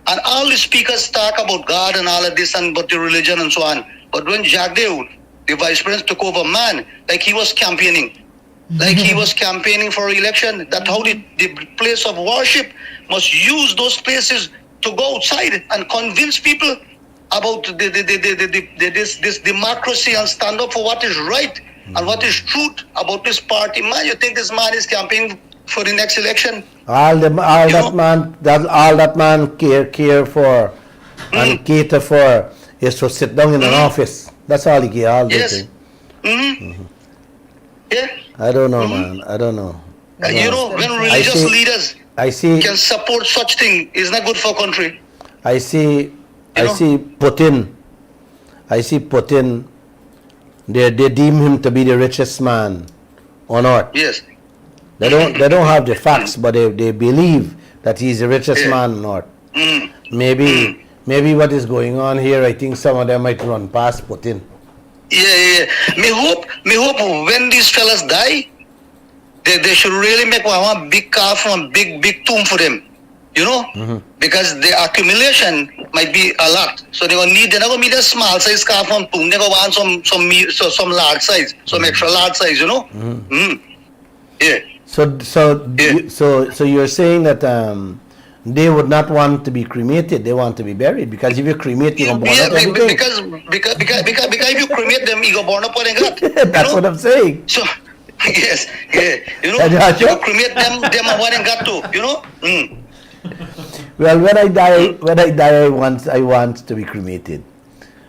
and all the speakers talk about God and all of this and about the religion and so on. But when Jacques Dew, the vice president, took over, man, like he was campaigning. Like he was campaigning for election. That's how the place of worship must use those places to go outside and convince people about this democracy and stand up for what is right and what is truth about this party. Man, you think this man is campaigning for the next election? All that man care for and cater for is to sit down in an office. That's all he care. All yes. Yeah. I don't know, man. I don't know. You know, when religious leaders can support such thing, it's not good for country. I see Putin. They deem him to be the richest man on earth. Yes. They don't have the facts, but they believe that he's the richest man on earth. Maybe what is going on here, I think some of them might run past Putin. Yeah. Me hope when these fellas die, they should really make one big calf, one big tomb for them. You know? Because the accumulation might be a lot. So they're not gonna need a small size calf and tomb. They're gonna want some large size, some extra large size, you know? Yeah. So you're saying that they would not want to be cremated, they want to be buried, because if you cremate, you're born up everything. Because if you cremate them, you go born up what they That's what I'm saying. So yes, yeah, you know, you cremate them what they got to, you know. Well, when I die, I want to be cremated.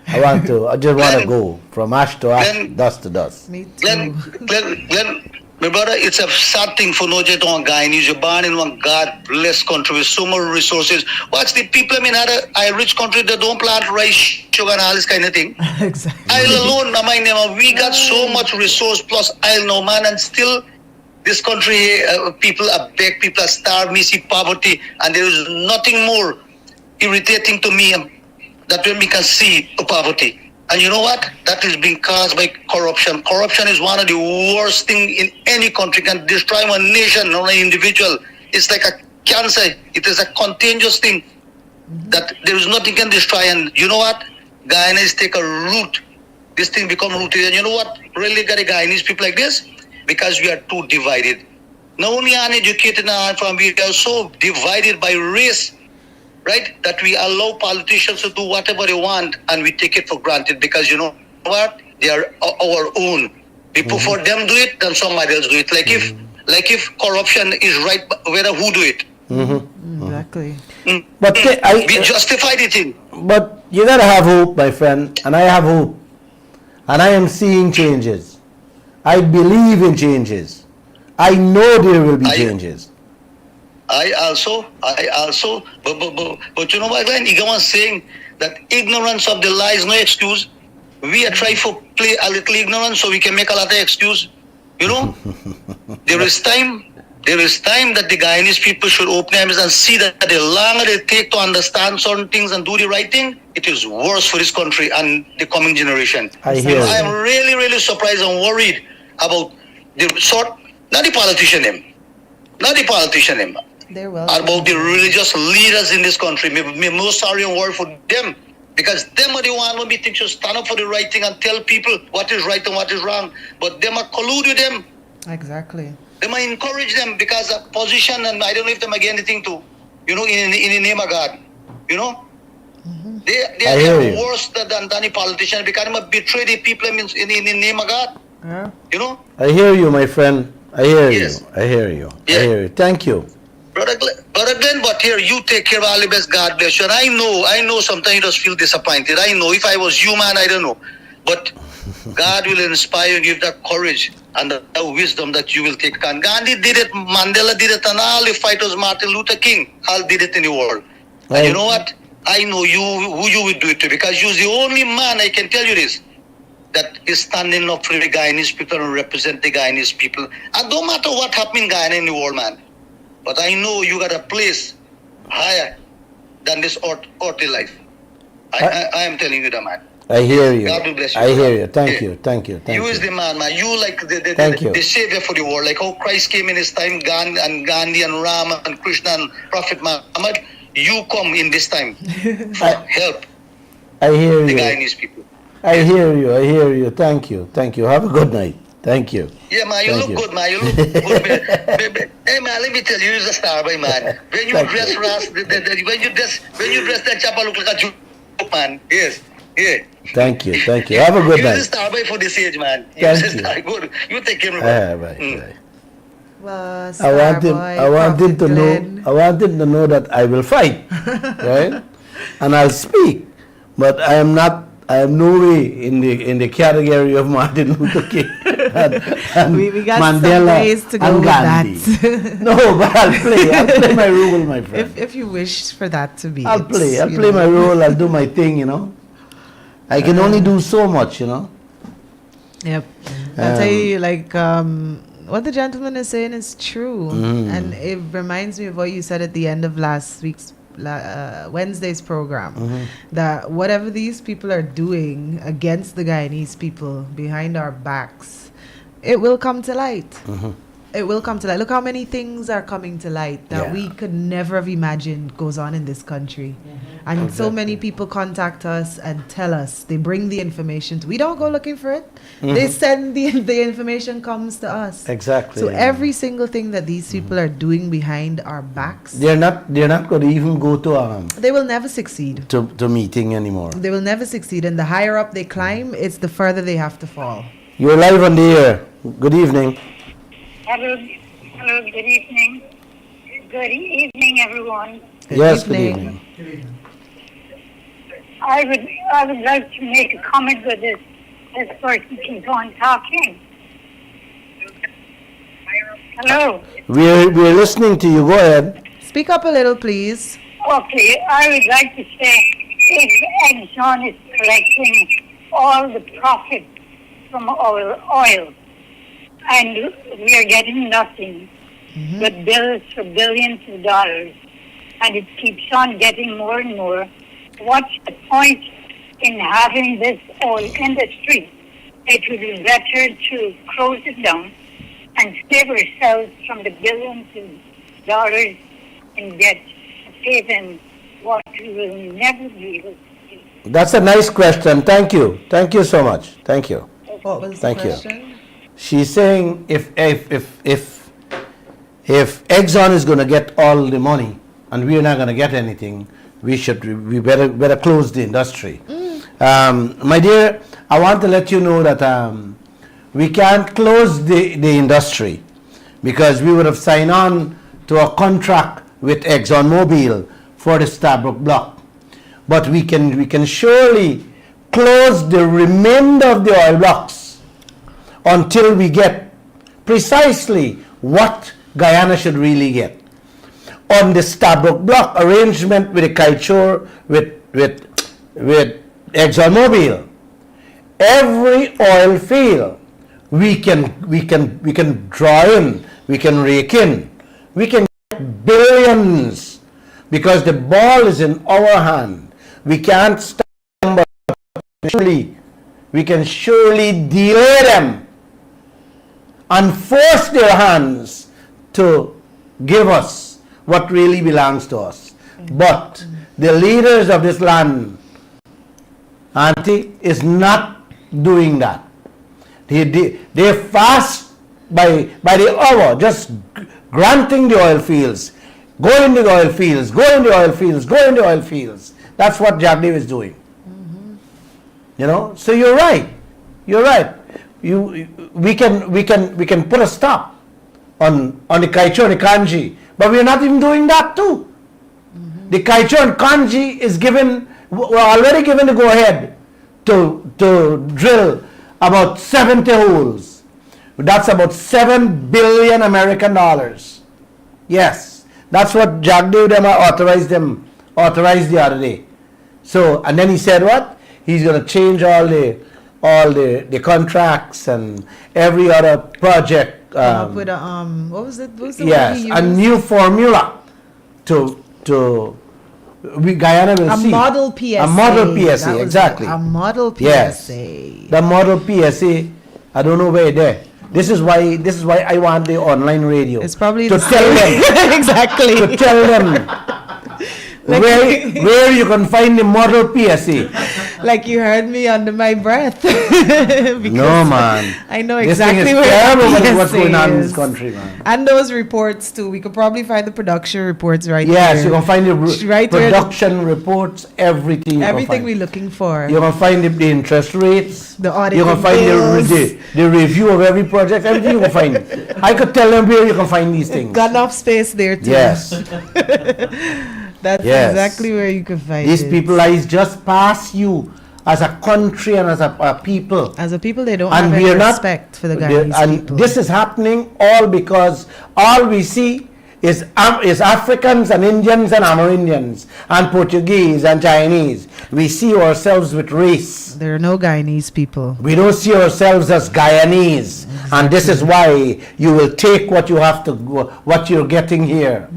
I just want to go from ash to ash, dust to dust. Me too. Glen, my brother, it's a sad thing for no jet on guy. And you're born in one God-blessed country with so much resources. Watch the people in a rich country that don't plant rice, sugar, and all this kind of thing. Exactly. Isle alone, we got so much resource plus isle no man, and still this country, people are beg, people are starved, we see poverty, and there is nothing more irritating to me that when we can see poverty. And you know what? That is being caused by corruption. Corruption is one of the worst things in any country. It can destroy one nation, not an individual. It's like a cancer. It is a contagious thing that there is nothing can destroy. And you know what? Guyana is take a root. This thing become rooted. And you know what? Really got a Guyanese people like this? Because we are too divided. Not only uneducated and from we are so divided by race. right? That we allow politicians to do whatever they want and we take it for granted because you know what? They are our own. Before them do it, then somebody else do it. Like if corruption is right, whether who do it? Exactly. But We justified it in. But you gotta have hope, my friend, and I have hope, and I am seeing changes. I believe in changes. I know there will be changes. I also, but you know what, Glen? Iga was saying that ignorance of the law is no excuse. We are trying to play a little ignorance so we can make a lot of excuse. You know, there is time that the Guyanese people should open their eyes and see that the longer they take to understand certain things and do the right thing, it is worse for this country and the coming generation. I hear you. I am really, really surprised and worried about not the politician him, They're well. about the religious leaders in this country. Me most sorry and worried for them. Because them are the one when we think should stand up for the right thing and tell people what is right and what is wrong. But them are collude with them. Exactly. They might encourage them because of position and I don't know if they might get anything to, you know, in the name of God. You know? They are worse than the politician because they might betray the people in the name of God. Yeah. You know? I hear you, my friend. I hear Yes. you. I hear you. Yeah. I hear you. Thank you. Brother Glen, but here you take care of all the best. God bless you. And I know sometimes you just feel disappointed. I know if I was human, I don't know. But God will inspire you and give that courage and the wisdom that you will take on. Gandhi did it, Mandela did it, and all the fighters, Martin Luther King, all did it in the world. And you know what? I know who you will do it to because you're the only man, I can tell you this, that is standing up for the Guyanese people and represent the Guyanese people. And no matter what happened in Guyana in the world, man. But I know you got a place higher than this earthly life. I am telling you that, man. I hear you. God will bless you. I hear you. Thank you. Thank you. Thank You you. is the man, man. You like Thank you. the savior for the world. Like how Christ came in his time, Gandhi and Rama and Krishna and Prophet Muhammad. You come in this time for help I hear the you. Guyanese people. I hear you. I hear you. Thank you. Thank you. Have a good night. Thank you. Yeah, man, you Thank look you. good, man. You look good. Hey, man, let me tell you, you're a star boy, man. When you Thank dress, you. when you dress that chapa look like a joke, man. Yes, yeah. Thank you. Thank you. Have a good You're a night. star boy for this age, man. Thank You're a you. star. Good. You take care of me. Bye. Well, I want him to know. I want him to know that I will fight, right? And I'll speak, but I am not. I am no way in the category of Martin Luther King and We got Mandela some ways to go and with Gandhi. that. No, but I'll play my role, my friend. If you wish for that to be. I'll it's, play my role. I'll do my thing. You know, I can only do so much. You know. Yep. I'll tell you, like, what the gentleman is saying is true. And it reminds me of what you said at the end of last week's Wednesday's program, that whatever these people are doing against the Guyanese people behind our backs, it will come to light. It will come to light. Look how many things are coming to light that we could never have imagined goes on in this country. And so many people contact us and tell us, they bring the information. We don't go looking for it. They send the information comes to us. Exactly. So every single thing that these people are doing behind our backs, They're not going to even go to they will never succeed. to meeting anymore. They will never succeed. And the higher up they climb, it's the further they have to fall. You're live on the air. Good evening. Hello, good evening. Good evening, everyone. Yes, good evening. I would like to make a comment with this person keeps on talking. Hello. We're listening to you. Go ahead. Speak up a little, please. Okay, I would like to say if Exxon is collecting all the profit from oil and we are getting nothing but bills for billions of dollars, and it keeps on getting more and more, what's the point in having this oil industry? It would be better to close it down and save ourselves from the billions of dollars in debt, saving what we will never be able to do. That's a nice question. Thank you. Thank you so much. Thank you. What was Thank the you. question? She's saying if Exxon is going to get all the money and we're not going to get anything, we better close the industry. My dear, I want to let you know that we can't close the industry because we would have signed on to a contract with ExxonMobil for the Stabroek block. But we can surely close the remainder of the oil blocks until we get precisely what Guyana should really get. On the Stabroek block arrangement with the Kaieteur with ExxonMobil, every oil field we can draw in, we can rake in, we can get billions because the ball is in our hand. We can't stop them, but we can surely delay them and force their hands to give us what really belongs to us. But the leaders of this land, Auntie, is not doing that. They fast by the hour, just granting the oil fields. Go in the oil fields, go in the oil fields, go in the oil fields. That's what Jagdev is doing. You know, so you're right. You're right. We can put a stop on the Kaieteur and the Kanji, but we're not even doing that too. The Kaieteur and Kanji is we're already given the go ahead to drill about 70 holes. That's about $7 billion American dollars. Yes, that's what Jagdev them authorized the other day. So, and then he said what? He's going to change all the contracts and every other project. Come up with a what was it? What was the yes, word he a used? new formula to Guyana will see. A model PSA. A model PSA, exactly. A model PSA. Yes. The model PSA, I don't know where there. This is why I want the online radio. It's probably to tell them exactly. To tell them where you can find the model PSA. Like you heard me under my breath. No, man. I know this exactly thing is where terrible what's going on in this country, man. And those reports too. We could probably find the production reports right there. Yes, you can find the right production reports, everything. Everything we're looking for. You can find the interest rates. The audit. You can find the review of every project. Everything you can find. I could tell them where you can find these things. Got enough space there too. Yes. That's exactly where you can find these it. people is just past you as a country and as a people. As a people, they don't have any respect for the Guyanese people. This is happening all because all we see is Africans and Indians and Amerindians and Portuguese and Chinese. We see ourselves with race. There are no Guyanese people. We don't see ourselves as Guyanese. Exactly. And this is why you will take what you have to, what you're getting here.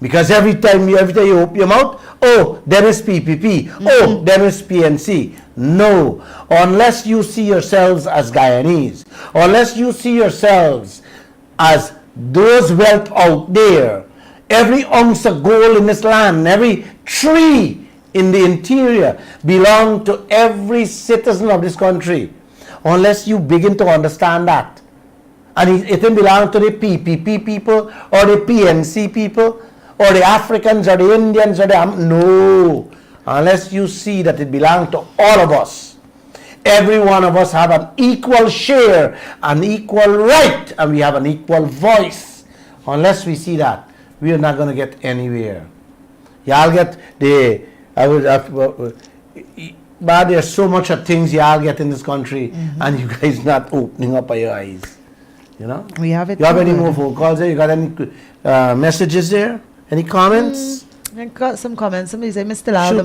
Because every time you open your mouth, oh, there is PPP. Oh, there is PNC. No, unless you see yourselves as Guyanese, unless you see yourselves as those wealth out there, every ounce of gold in this land, every tree in the interior belong to every citizen of this country. Unless you begin to understand that, and it don't belong to the PPP people or the PNC people or the Africans or the Indians or no. Unless you see that it belongs to all of us. Every one of us have an equal share, an equal right, and we have an equal voice. Unless we see that, we are not going to get anywhere. Y'all get but there's so much of things y'all get in this country, and you guys not opening up your eyes. You know? We have it. You have any more phone calls there? You got any messages there? Any comments? I got some comments. Somebody said, Mr. Lall, the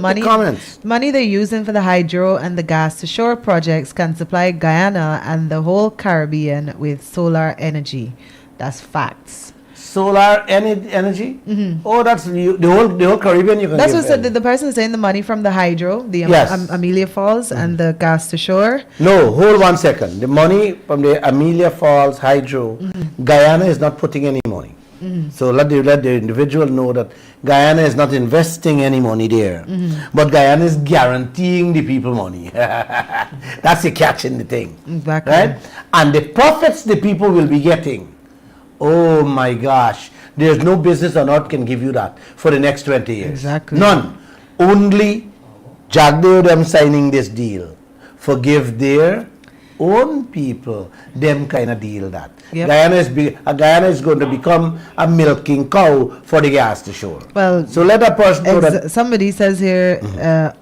money they're using for the hydro and the gas to shore projects can supply Guyana and the whole Caribbean with solar energy. That's facts. Solar energy? Oh, that's the whole Caribbean. You can. That's what said. The person saying the money from the hydro, the Amelia Falls, and the gas to shore. No, hold 1 second. The money from the Amelia Falls hydro, Guyana is not putting any money. So let the individual know that Guyana is not investing any money there, but Guyana is guaranteeing the people money. That's the catch in the thing, exactly. Right? And the profits the people will be getting. Oh my gosh, there's no business on earth can give you that for the next 20 years. Exactly. None. only Jagdeo them signing this deal. Forgive their own people, them kind of deal that. Yep. Guyana is going to become a milking cow for the gas to shore. Well, so let a person know that. Somebody says here,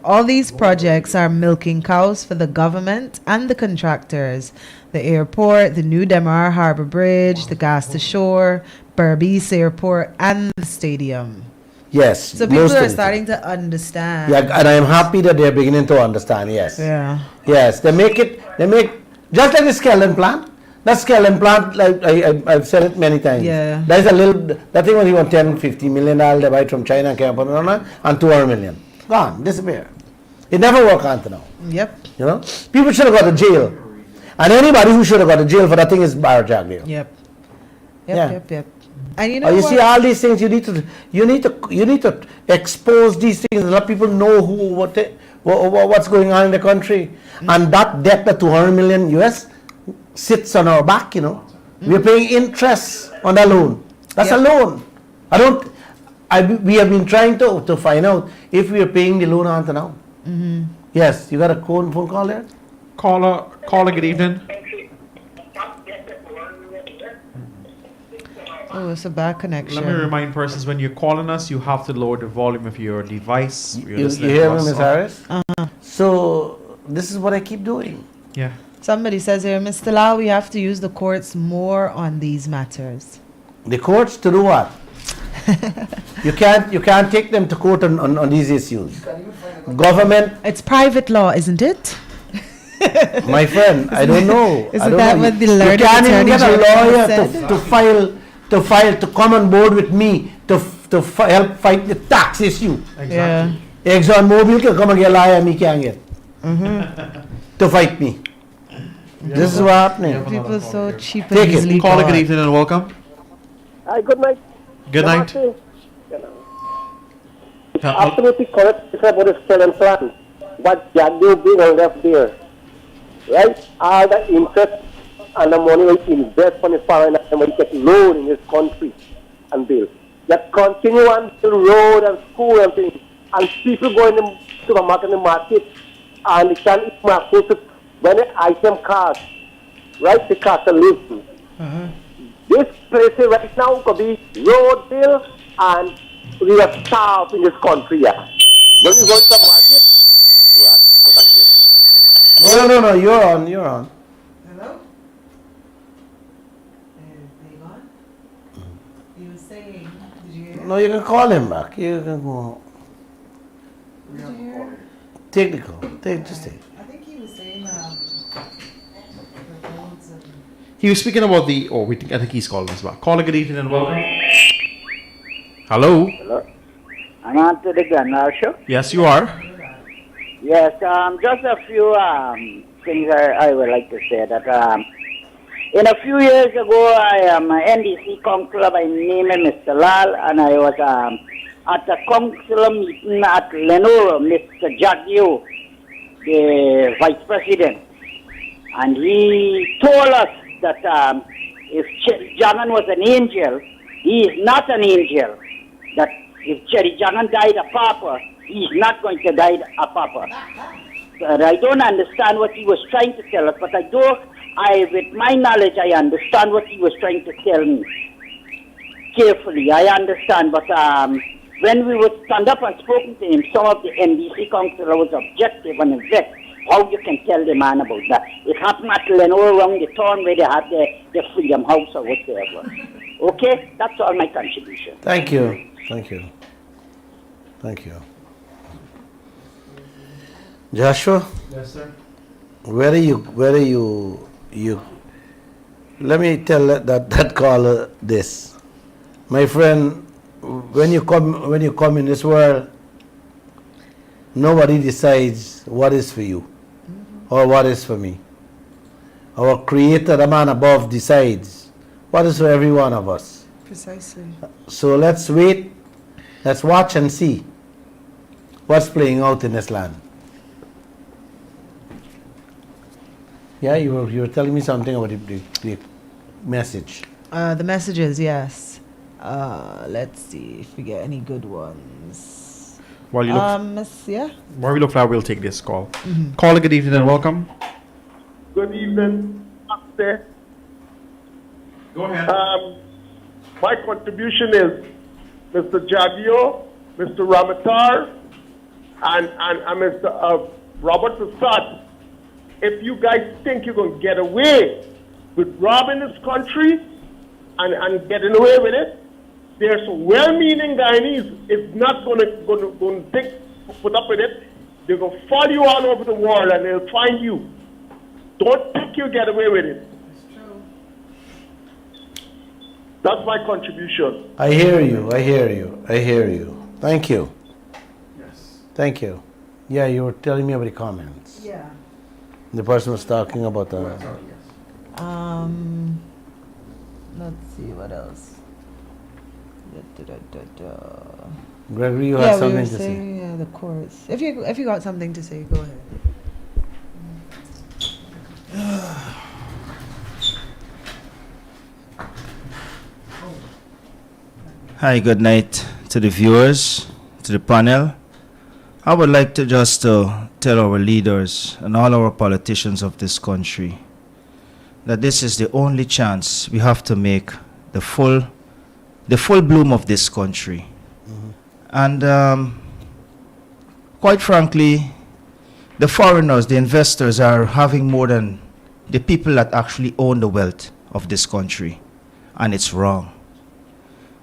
all these projects are milking cows for the government and the contractors. The airport, the new Demar Harbor Bridge, the gas to shore, Berbice Airport, and the stadium. Yes. So people are starting to understand. Yeah, and I'm happy that they're beginning to understand. Yes. Yeah. Yes, they make just like the Skellen plant. That Skellen plant, like I've said it many times. Yeah. There's that thing when you want $10-50 million, they buy it from China and $200 million. Gone, disappear. It never worked until now. Yep. You know? People should have got to jail. And anybody who should have got to jail for that thing is Bar Jagdeo. Yep. Yeah. Yep. And you know you see all these things, you need to expose these things and let people know what's going on in the country. And that debt, the 200 million US, sits on our back, you know. We're paying interest on the loan. That's a loan. We have been trying to find out if we are paying the loan until now. Mm-hmm. Yes, you got a phone call there? Caller, good evening. Oh, it's a bad connection. Let me remind persons, when you're calling us, you have to lower the volume of your device. You hear me, Ms. Harris? So, this is what I keep doing. Yeah. Somebody says here, Mr. Lall, we have to use the courts more on these matters. The courts to do what? You can't take them to court on these issues. Government. It's private law, isn't it? My friend, I don't know. Isn't that what the learned You can't even attorney get a general lawyer to come on board with me to help fight the tax issue. Exactly. Yeah. Exxon Mobil can come and get a lawyer, me can't get to fight me. This is what's happening. People are so cheap and Take it. easily Caller, bought. good evening and welcome. Hi, good night. Good night. Absolutely correct about the selling plan. But Jagdeo being left there, right? All the interest and the money we invest from the foreign and we get loan in this country and build. That continue on to road and school and things. And people go in the supermarket and the market and they can eat my food when the item cost, right? The cost of living. This place right now could be road bill and we are starved in this country. Yeah. When we go to the market, right. Thank you. No, you're on. Hello? Are you on? You were saying, did you hear? No, you can call him back. You can go. Did you hear? Take the call. Just take it. I think he was saying He was speaking about I think he's calling us back. Caller, good evening and welcome. Hello? Hello. I'm on to the Glen show. Yes, you are. Yes, just a few things I would like to say. That in a few years ago, I am an NDC councillor by name of Mr. Lall, and I was at a councillor meeting at Lenore, Mr. Jagdeo, the vice president, and he told us that if Jangan was an angel, he is not an angel. That if Cherry Jangan died a papa, he is not going to die a papa. But I don't understand what he was trying to tell us, but with my knowledge, I understand what he was trying to tell me. Carefully, I understand, but when we would stand up and spoken to him, some of the NDC councillors was objective and vexed. How you can tell the man about that? It happened at Lenore around the town where they had the Freedom House or whatever. Okay? That's all my contribution. Thank you. Joshua? Yes, sir. Where are you let me tell that caller this. My friend, when you come in this world, nobody decides what is for you or what is for me. Our Creator, the man above, decides what is for every one of us. Precisely. So let's wait, let's watch and see what's playing out in this land. Yeah, you were telling me something about the message. The messages, yes. Let's see if we get any good ones. While you look, Yeah. while we look for that, we'll take this call. Caller, good evening and welcome. Good evening, Master. Go ahead. My contribution is Mr. Jadio, Mr. Ramatar, and Mr. Robert Assad. If you guys think you're going to get away with robbing this country and getting away with it, there's well-meaning Guyanese is not going to put up with it. They're going to follow you all over the world and they'll find you. Don't think you'll get away with it. That's my contribution. I hear you. Thank you. Yes. Thank you. Yeah, you were telling me about the comments. Yeah. The person was talking about the. Let's see what else. Gregory, you had something we were to saying, say. Yeah, the chorus. If you got something to say, go ahead. Hi, good night to the viewers, to the panel. I would like to just tell our leaders and all our politicians of this country that this is the only chance we have to make the full bloom of this country. And quite frankly, the foreigners, the investors are having more than the people that actually own the wealth of this country. And it's wrong.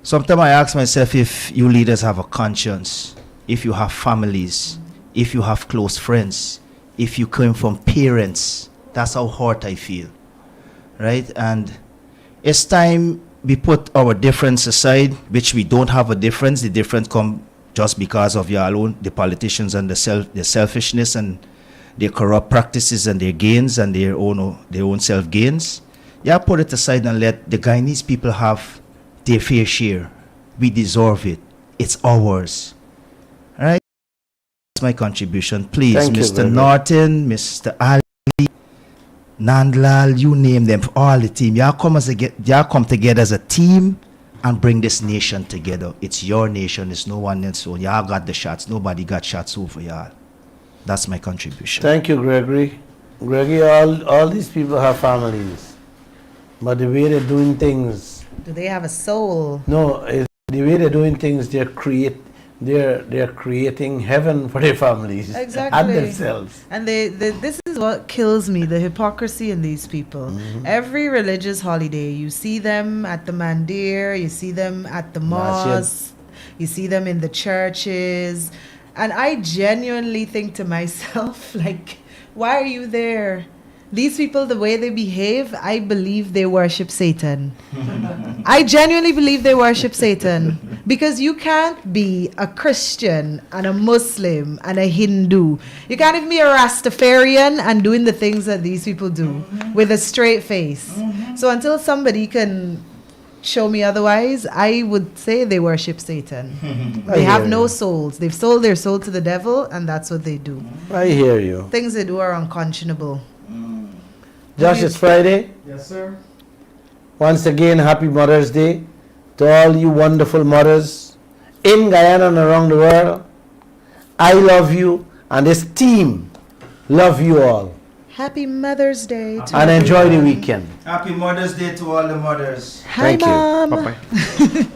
Sometimes I ask myself if you leaders have a conscience, if you have families, if you have close friends, if you came from parents. That's how hurt I feel, right? And it's time we put our difference aside, which we don't have a difference. The difference come just because of your own, the politicians and their selfishness and their corrupt practices and their gains and their own self gains. Yeah, put it aside and let the Guyanese people have their fair share. We deserve it. It's ours. All right? That's my contribution. Please, Thank you, Mr. Gregory. Norton, Mr. Ali, Nandlal, you name them, all the team. Y'all come together as a team and bring this nation together. It's your nation. It's no one else. So y'all got the shots. Nobody got shots over y'all. That's my contribution. Thank you, Gregory. Gregory, all these people have families, but the way they're doing things. Do they have a soul? No, the way they're doing things, they're creating heaven for their families Exactly. and themselves. And this is what kills me, the hypocrisy in these people. Every religious holiday, you see them at the mandir, you see them at the mosque, you see them in the churches. And I genuinely think to myself, like, why are you there? These people, the way they behave, I believe they worship Satan. I genuinely believe they worship Satan. Because you can't be a Christian and a Muslim and a Hindu. You can't even be a Rastafarian and doing the things that these people do with a straight face. So until somebody can show me otherwise, I would say they worship Satan. They have no souls. They've sold their soul to the devil, and that's what they do. I hear you. Things they do are unconscionable. Josh, it's Friday. Yes, sir. Once again, happy Mother's Day to all you wonderful mothers in Guyana and around the world. I love you, and this team love you all. Happy Mother's Day to And enjoy the weekend. Happy Mother's Day to all the mothers. Hi, Thank you. Mom. Bye-bye.